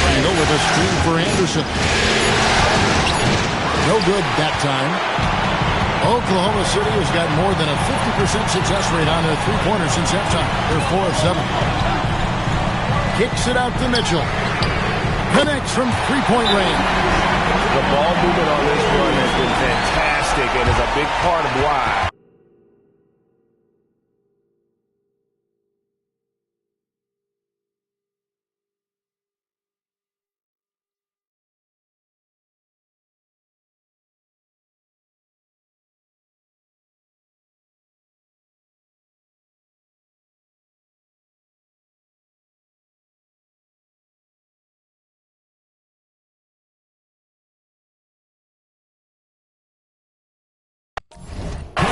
Randall with a screen for Anderson. No good that time. Oklahoma City has got more than a 50% success rate on their three-pointers since halftime. They're 4 of 7. Kicks it out to Mitchell. Connects from three-point range. The ball movement on this run has been fantastic and is a big part of why.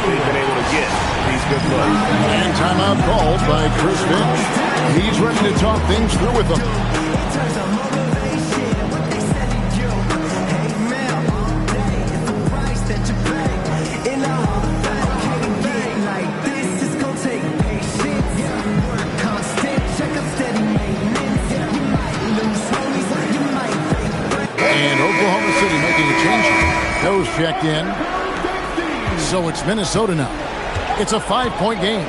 They've been able to get these good looks. And timeout called by Chris Finch. He's ready to talk things through with them. And Oklahoma City making a change. Those checked in. So it's Minnesota now. It's a 5-point game.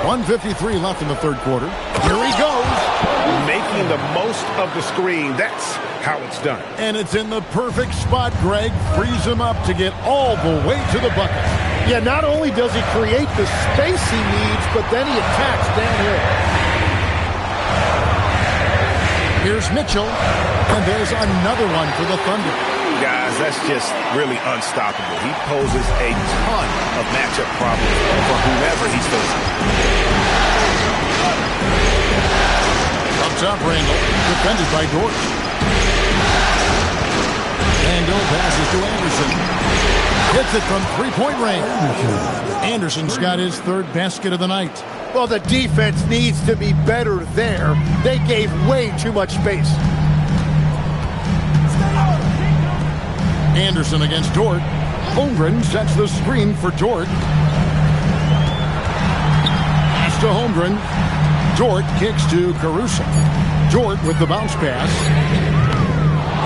1:53 left in the third quarter. Here he goes. Making the most of the screen. That's how it's done. And it's in the perfect spot. Greg frees him up to get all the way to the bucket. Yeah, not only does he create the space he needs, but then he attacks downhill. Here's Mitchell, and there's another one for the Thunder. Guys, that's just really unstoppable. He poses a ton of matchup problems for whoever he's facing. Up top, Randall, defended by Dort. Randall passes to Anderson. Hits it from three-point range. Anderson's got his third basket of the night. Well, the defense needs to be better there. They gave way too much space. Anderson against Dort. Holmgren sets the screen for Dort. Pass to Holmgren. Dort kicks to Caruso. Dort with the bounce pass.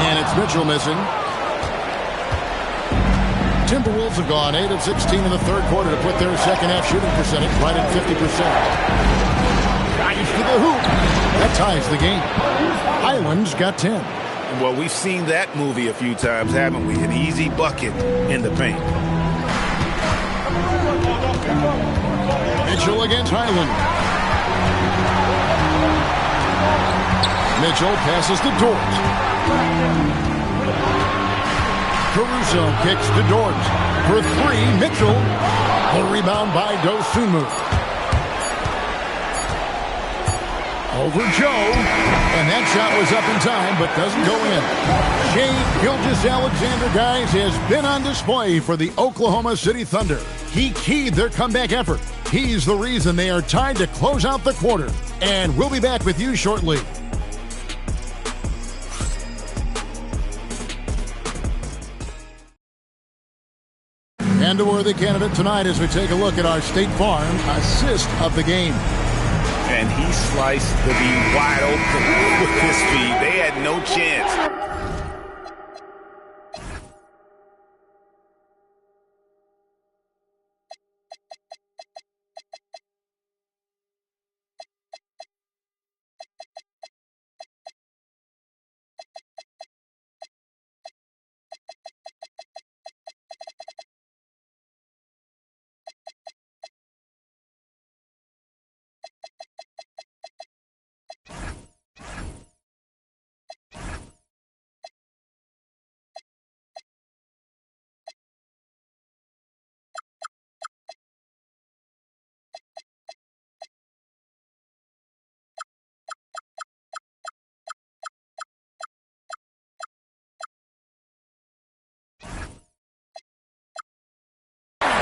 And it's Mitchell missing. Timberwolves have gone 8 of 16 in the third quarter to put their second half shooting percentage right at 50%. Drives to the hoop. That ties the game. Highland's got 10. Well, we've seen that movie a few times, haven't we? An easy bucket in the paint. Mitchell against Highland. Mitchell passes to Dort. Caruso kicks to Dort. For three, Mitchell. A rebound by Dosunmu. Over Joe. And that shot was up in time, but doesn't go in. Shai Gilgeous-Alexander, guys, has been on display for the Oklahoma City Thunder. He keyed their comeback effort. He's the reason they are tied to close out the quarter. And we'll be back with you shortly. And a worthy candidate tonight as we take a look at our State Farm assist of the game. And he sliced the D wide open with his feet. They had no chance.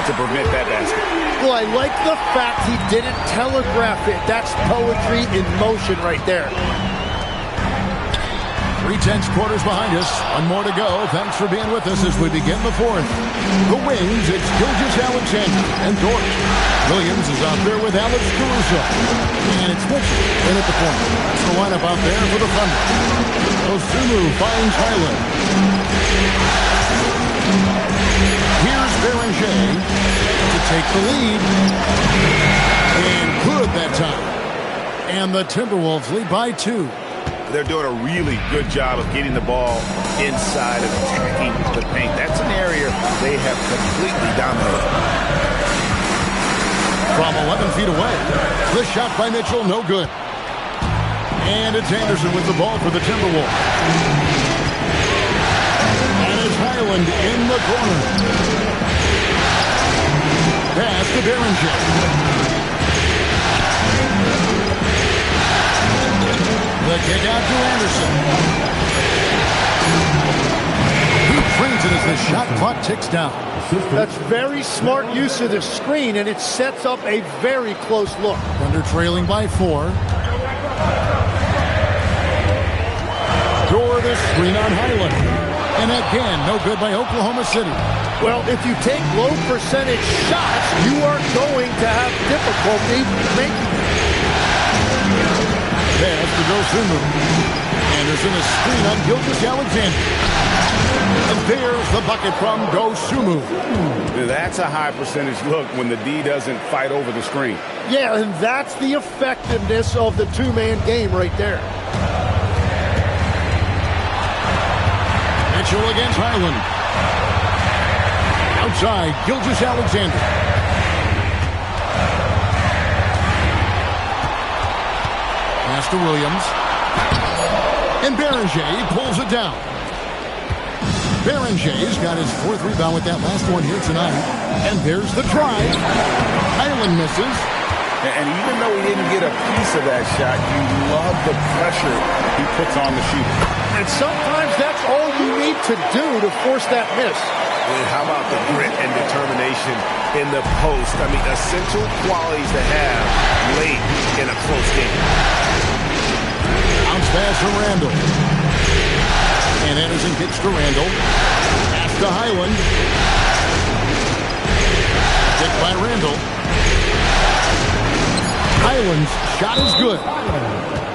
To prevent that basket. Well, I like the fact he didn't telegraph it. That's poetry in motion right there. 3/10 quarters behind us. One more to go. Thanks for being with us as we begin the fourth. The wings, it's Gilgeous-Alexander and Dort. Williams is out there with Alex Caruso. And it's Mitchell in at the point. That's the lineup out there for the Thunder. Dosunmu finds Highland. Here's Beranger to take the lead. And good that time. And the Timberwolves lead by 2. They're doing a really good job of getting the ball inside and attacking the paint. That's an area they have completely dominated. From 11 feet away. The shot by Mitchell, no good. And it's Anderson with the ball for the Timberwolves. Highland in the corner. Pass to Beranger. The kick out to Anderson. He brings it as the shot clock ticks down. That's very smart use of the screen, and it sets up a very close look. Thunder trailing by 4. Door the screen on Highland. And again, no good by Oklahoma City. Well, if you take low percentage shots, you are going to have difficulty making them. Pass to Dosunmu. Anderson is screen on Gilgeous-Alexander. And there's the bucket from Dosunmu. That's a high percentage look when the D doesn't fight over the screen. Yeah, and that's the effectiveness of the two-man game right there. Mitchell against Highland. Outside, Gilgeous-Alexander. Pass to Williams. And Beranger pulls it down. Beranger's got his 4th rebound with that last one here tonight. And there's the try. Highland misses. And even though he didn't get a piece of that shot, you love the pressure he puts on the shooter. And sometimes that's all you need to do to force that miss. And how about the grit and determination in the post? I mean, essential qualities to have late in a close game. Bounce pass from Randall. And Anderson kicks to Randall. Pass to Highland. Kick by Randall. Highland's shot is good.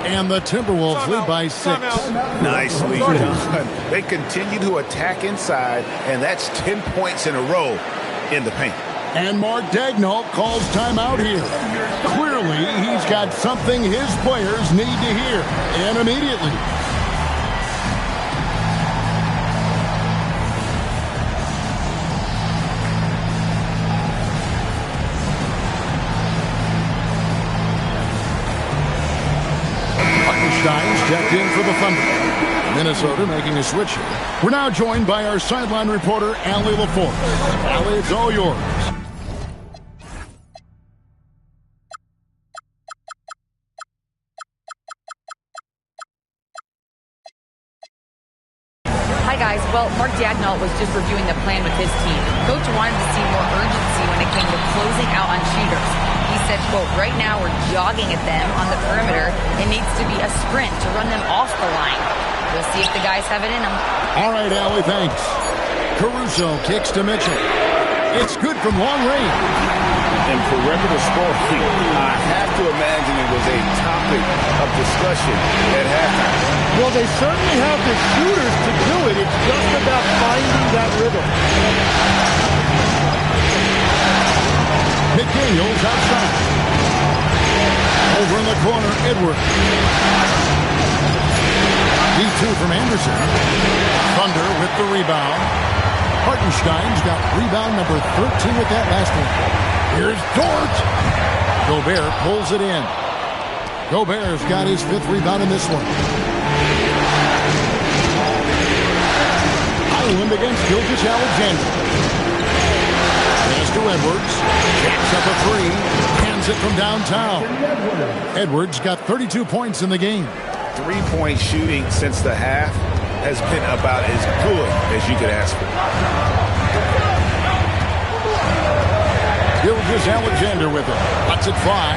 And the Timberwolves lead by 6. Nicely done. They continue to attack inside, and that's 10 points in a row in the paint. And Mark Daigneault calls timeout here. Clearly, he's got something his players need to hear, and immediately. Hartenstein's checked in for the Thunder. Minnesota making a switch here. We're now joined by our sideline reporter, Allie LaForce. Allie, it's all yours. Hi, guys. Well, Mark Daigneault was just reviewing the plan with his team. Coach wanted to see more urgency when it came to closing out on shooters. He said, quote, right now we're jogging at them on the perimeter. It needs to be a sprint to run them off the line. We'll see if the guys have it in them. All right, Allie, thanks. Caruso kicks to Mitchell. It's good from long range. And perimeter scoring, I have to imagine it was a topic of discussion at halftime. Well, they certainly have the shooters to do it. It's just about finding that rhythm. McDaniels outside. Over in the corner, Edwards. D2 from Anderson. Thunder with the rebound. Hartenstein's got rebound number 13 with that last one. Here's Dort. Gobert pulls it in. Gobert's got his 5th rebound in this one. Island against Gilgeous-Alexander. Pass to Edwards. Jacks up a 3. Hands it from downtown. Edwards got 32 points in the game. 3-point shooting since the half has been about as good as you could ask for. Gilgeous-Alexander with it. Lets it fly.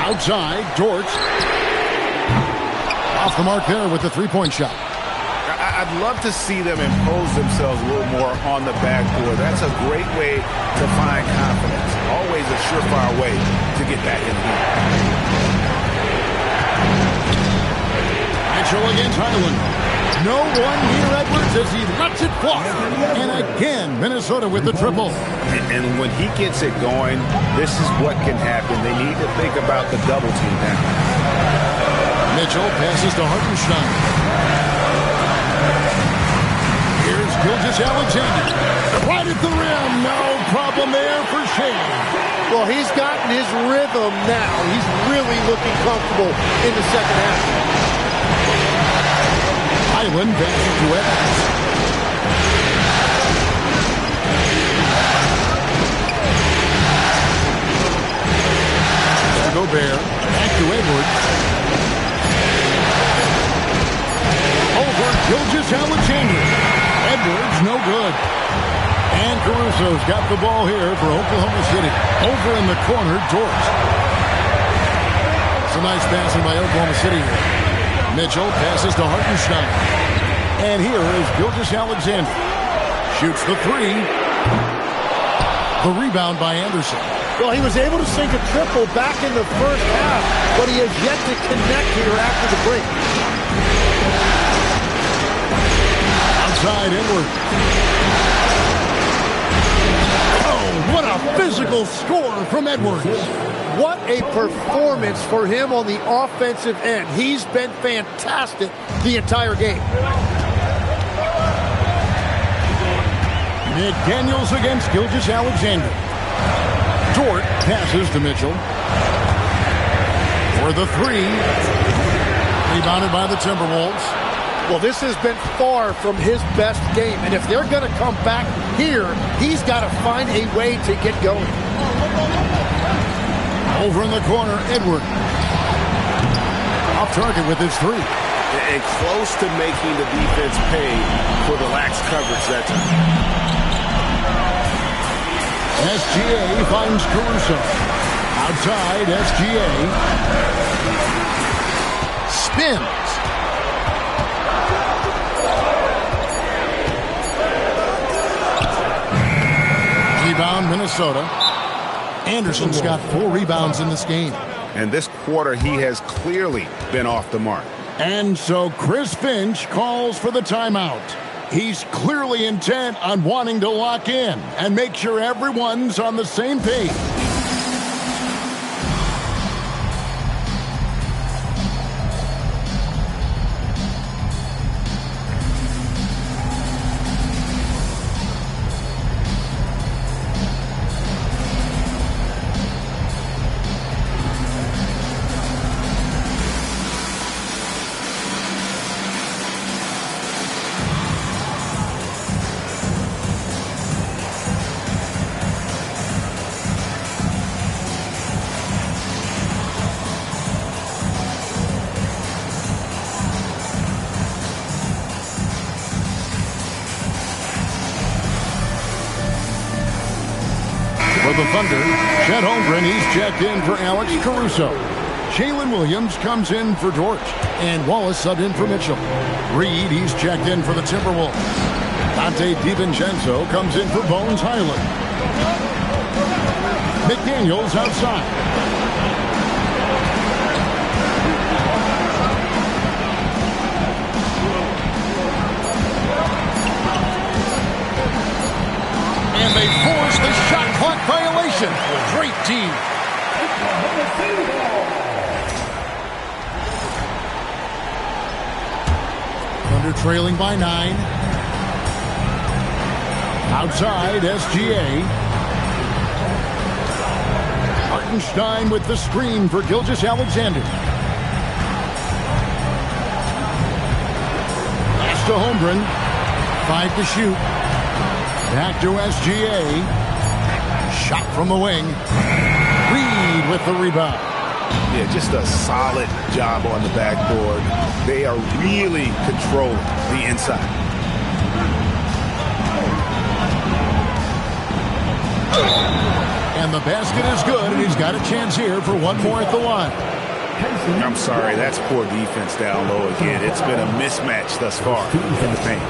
Outside, Dort. Off the mark there with the 3-point shot. I'd love to see them impose themselves a little more on the backboard. That's a great way to find confidence. Always a surefire way to get back in the game. Mitchell against Highland. No one near Edwards as he lets it fly. And again, Minnesota with the triple. And when he gets it going, this is what can happen. They need to think about the double team now. Mitchell passes to Hartenstein. Here's Gilgeous-Alexander. Right at the rim. No problem there for Shea. Well, he's gotten his rhythm now. He's really looking comfortable in the second half. Island passes to Evans. Gobert. Back to Edwards. Over Gilgeous-Alexander. Edwards, no good. And Caruso's got the ball here for Oklahoma City. Over in the corner, Dort. It's a nice passing by Oklahoma City here. Mitchell passes to Hartenstein. And here is Gilgeous-Alexander. Shoots the 3. The rebound by Anderson. Well, he was able to sink a triple back in the first half, but he has yet to connect here after the break. Outside Edwards. Oh, what a physical score from Edwards. What a performance for him on the offensive end. He's been fantastic the entire game. McDaniels against Gilgeous-Alexander. Dort passes to Mitchell. For the 3. Rebounded by the Timberwolves. Well, this has been far from his best game. And if they're going to come back here, he's got to find a way to get going. Over in the corner, Edward. Off target with his 3. And close to making the defense pay for the lax coverage that time. SGA finds Caruso. Outside, SGA. Spins. Rebound, Minnesota. Anderson's got 4 rebounds in this game. And this quarter, he has clearly been off the mark. And so Chris Finch calls for the timeout. He's clearly intent on wanting to lock in and make sure everyone's on the same page. For the Thunder, Chet Holmgren, he's checked in for Alex Caruso. Jalen Williams comes in for Dort. And Wallace subbed in for Mitchell. Reed, he's checked in for the Timberwolves. Dante DiVincenzo comes in for Bones Highland. McDaniels outside. And they force the shot clock violation. Great team. Thunder trailing by 9. Outside, SGA. Hartenstein with the screen for Gilgeous-Alexander. Pass to Holmgren. 5 to shoot. Back to SGA. Shot from the wing. Reed with the rebound. Yeah, just a solid job on the backboard. They are really controlling the inside. And the basket is good, and he's got a chance here for one more at the line. I'm sorry, that's poor defense down low again. It's been a mismatch thus far in the paint.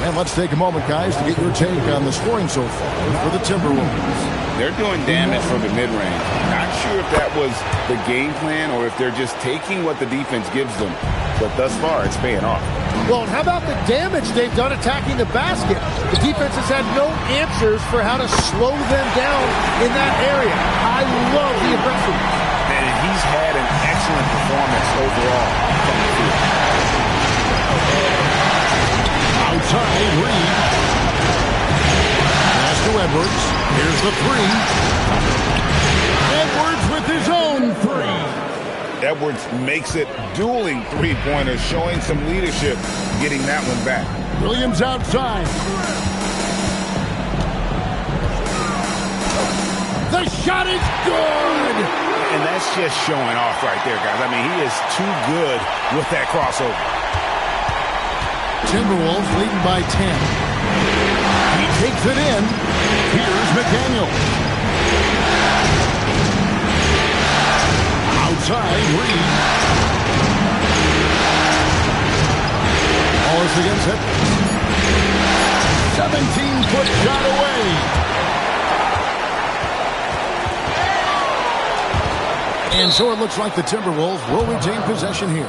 And let's take a moment, guys, to get your take on the scoring so far for the Timberwolves. They're doing damage from the mid-range. Not sure if that was the game plan or if they're just taking what the defense gives them. But thus far, it's paying off. Well, how about the damage they've done attacking the basket? The defense has had no answers for how to slow them down in that area. I love the aggressiveness. And he's had an excellent performance overall from the field. Outside, Reed. Pass to Edwards. Here's the 3. Edwards with his own 3. Edwards makes it dueling three-pointers, showing some leadership, getting that one back. Williams outside. The shot is good! And that's just showing off right there, guys. I mean, he is too good with that crossover. Timberwolves leading by 10. He takes it in. Here's McDaniel. Outside, Reed. Wallace against it. 17-foot shot away. And so it looks like the Timberwolves will retain possession here.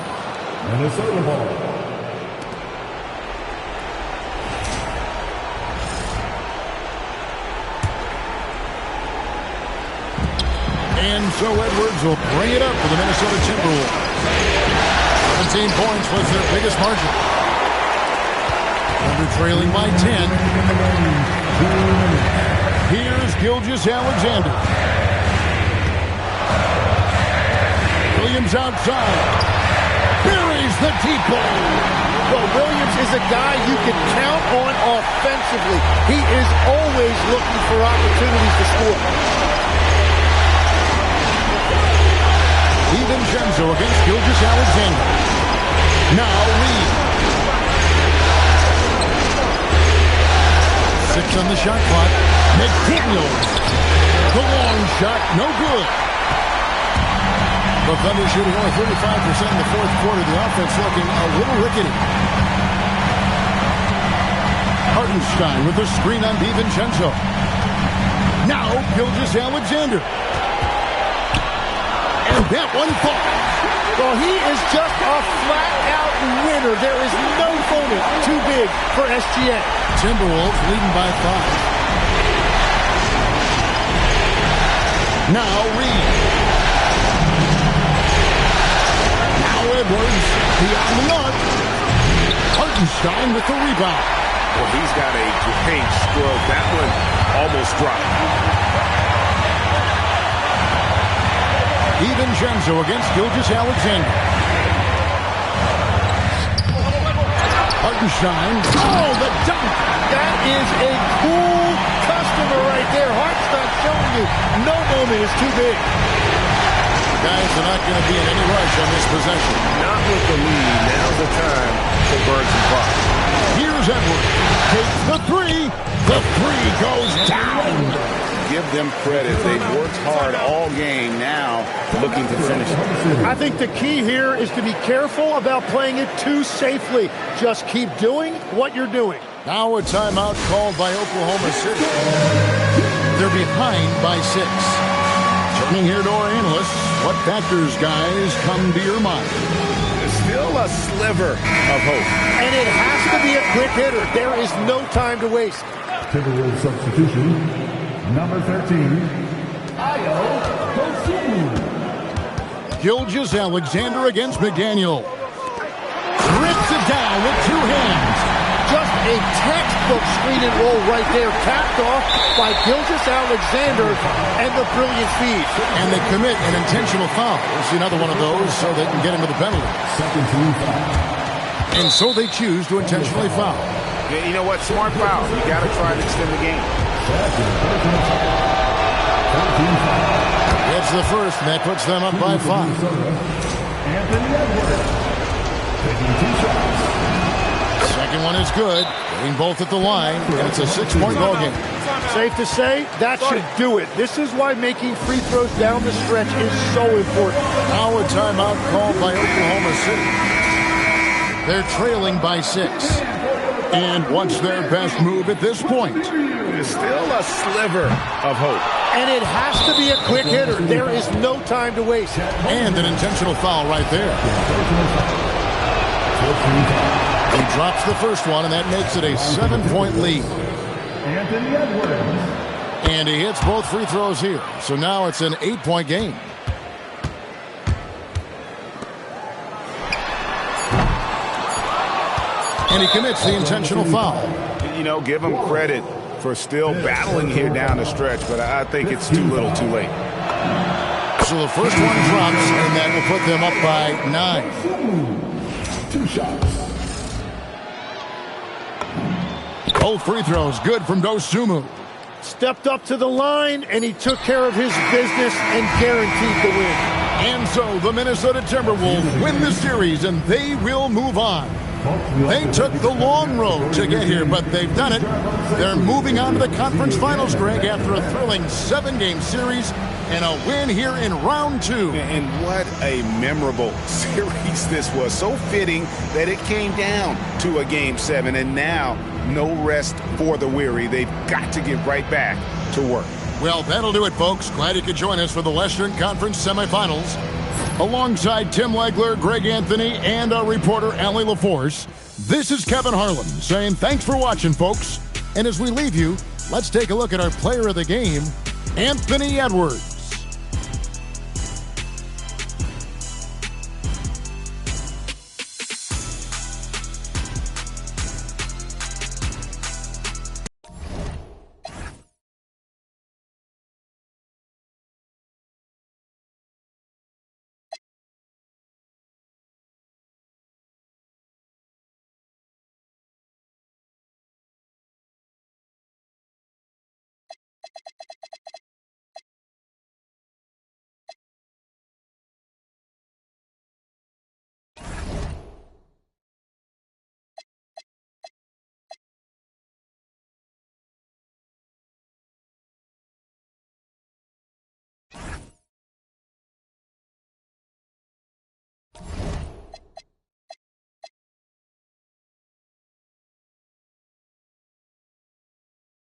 Minnesota ball. And so Edwards will bring it up for the Minnesota Timberwolves. 17 points was their biggest margin. Under trailing by 10. Here's Gilgeous-Alexander. Williams outside. Buries the deep ball. Well, Williams is a guy you can count on offensively. He is always looking for opportunities to score. DiVincenzo against Gilgeous-Alexander. Now Reed. 6 on the shot clock. McDaniels. The long shot, no good. The Thunder shooting only 35% in the fourth quarter. The offense looking a little rickety. Hartenstein with the screen on DiVincenzo. Now, Gilgeous Alexander. And that one falls. Well, he is just a flat-out winner. There is no opponent too big for SGA. Timberwolves leading by 5. Now Reed. Now Edwards. Beyond the arc. Hartenstein with the rebound. Well, he's got a great stroke. That one almost dropped. DiVincenzo against Gilgeous Alexander. Hartenstein. Oh, the dunk. That is a cool customer right there. Hartenstein showing you no moment is too big. The guys are not going to be in any rush on this possession. Not with the lead. Now's the time to burn some bucks. Here's Edwards. Takes the three. The three goes down. Give them credit. They've worked hard all game, now looking to finish it. I think the key here is to be careful about playing it too safely. Just keep doing what you're doing. Now a timeout called by Oklahoma City. They're behind by 6. Turning here to our analysts, what factors, guys, come to your mind? There's still a sliver of hope. And it has to be a quick hitter. There is no time to waste. Timberwolves substitution. Number 13, Ayo Dosunmu. Gilgeous Alexander against McDaniel. Rips it down with 2 hands. Just a textbook screen and roll right there, capped off by Gilgeous Alexander and the brilliant feed. And they commit an intentional foul. See another one of those so they can get into the penalty. Second team foul. And so they choose to intentionally foul. Yeah, you know what? Smart foul. You got to try and extend the game. It's the first, and that puts them up by 5. Anthony Edwards taking 2 shots. Second one is good, getting both at the line, and it's a 6-point ball game. Safe to say, that should do it. This is why making free throws down the stretch is so important. Now a timeout called by Oklahoma City. They're trailing by 6. And what's their best move at this point? There's still a sliver of hope. And it has to be a quick hitter. There is no time to waste. And an intentional foul right there. He drops the first one, and that makes it a 7-point lead. Anthony Edwards. And he hits both free throws here. So now it's an 8-point game. And he commits the intentional foul. You know, give him credit for still battling here down the stretch, but I think it's too little too late. So the first one drops, and that will put them up by 9. 2 shots. Both free throws good from Dosunmu. Stepped up to the line, and he took care of his business and guaranteed the win. And so the Minnesota Timberwolves win the series, and they will move on. They took the long road to get here, but they've done it. They're moving on to the conference finals, Greg, after a thrilling 7-game series and a win here in round 2. And what a memorable series this was. So fitting that it came down to a Game 7, and now no rest for the weary. They've got to get right back to work. Well, that'll do it, folks. Glad you could join us for the Western Conference semifinals. Alongside Tim Legler, Greg Anthony, and our reporter, Allie LaForce, this is Kevin Harlan saying thanks for watching, folks. And as we leave you, let's take a look at our player of the game, Anthony Edwards.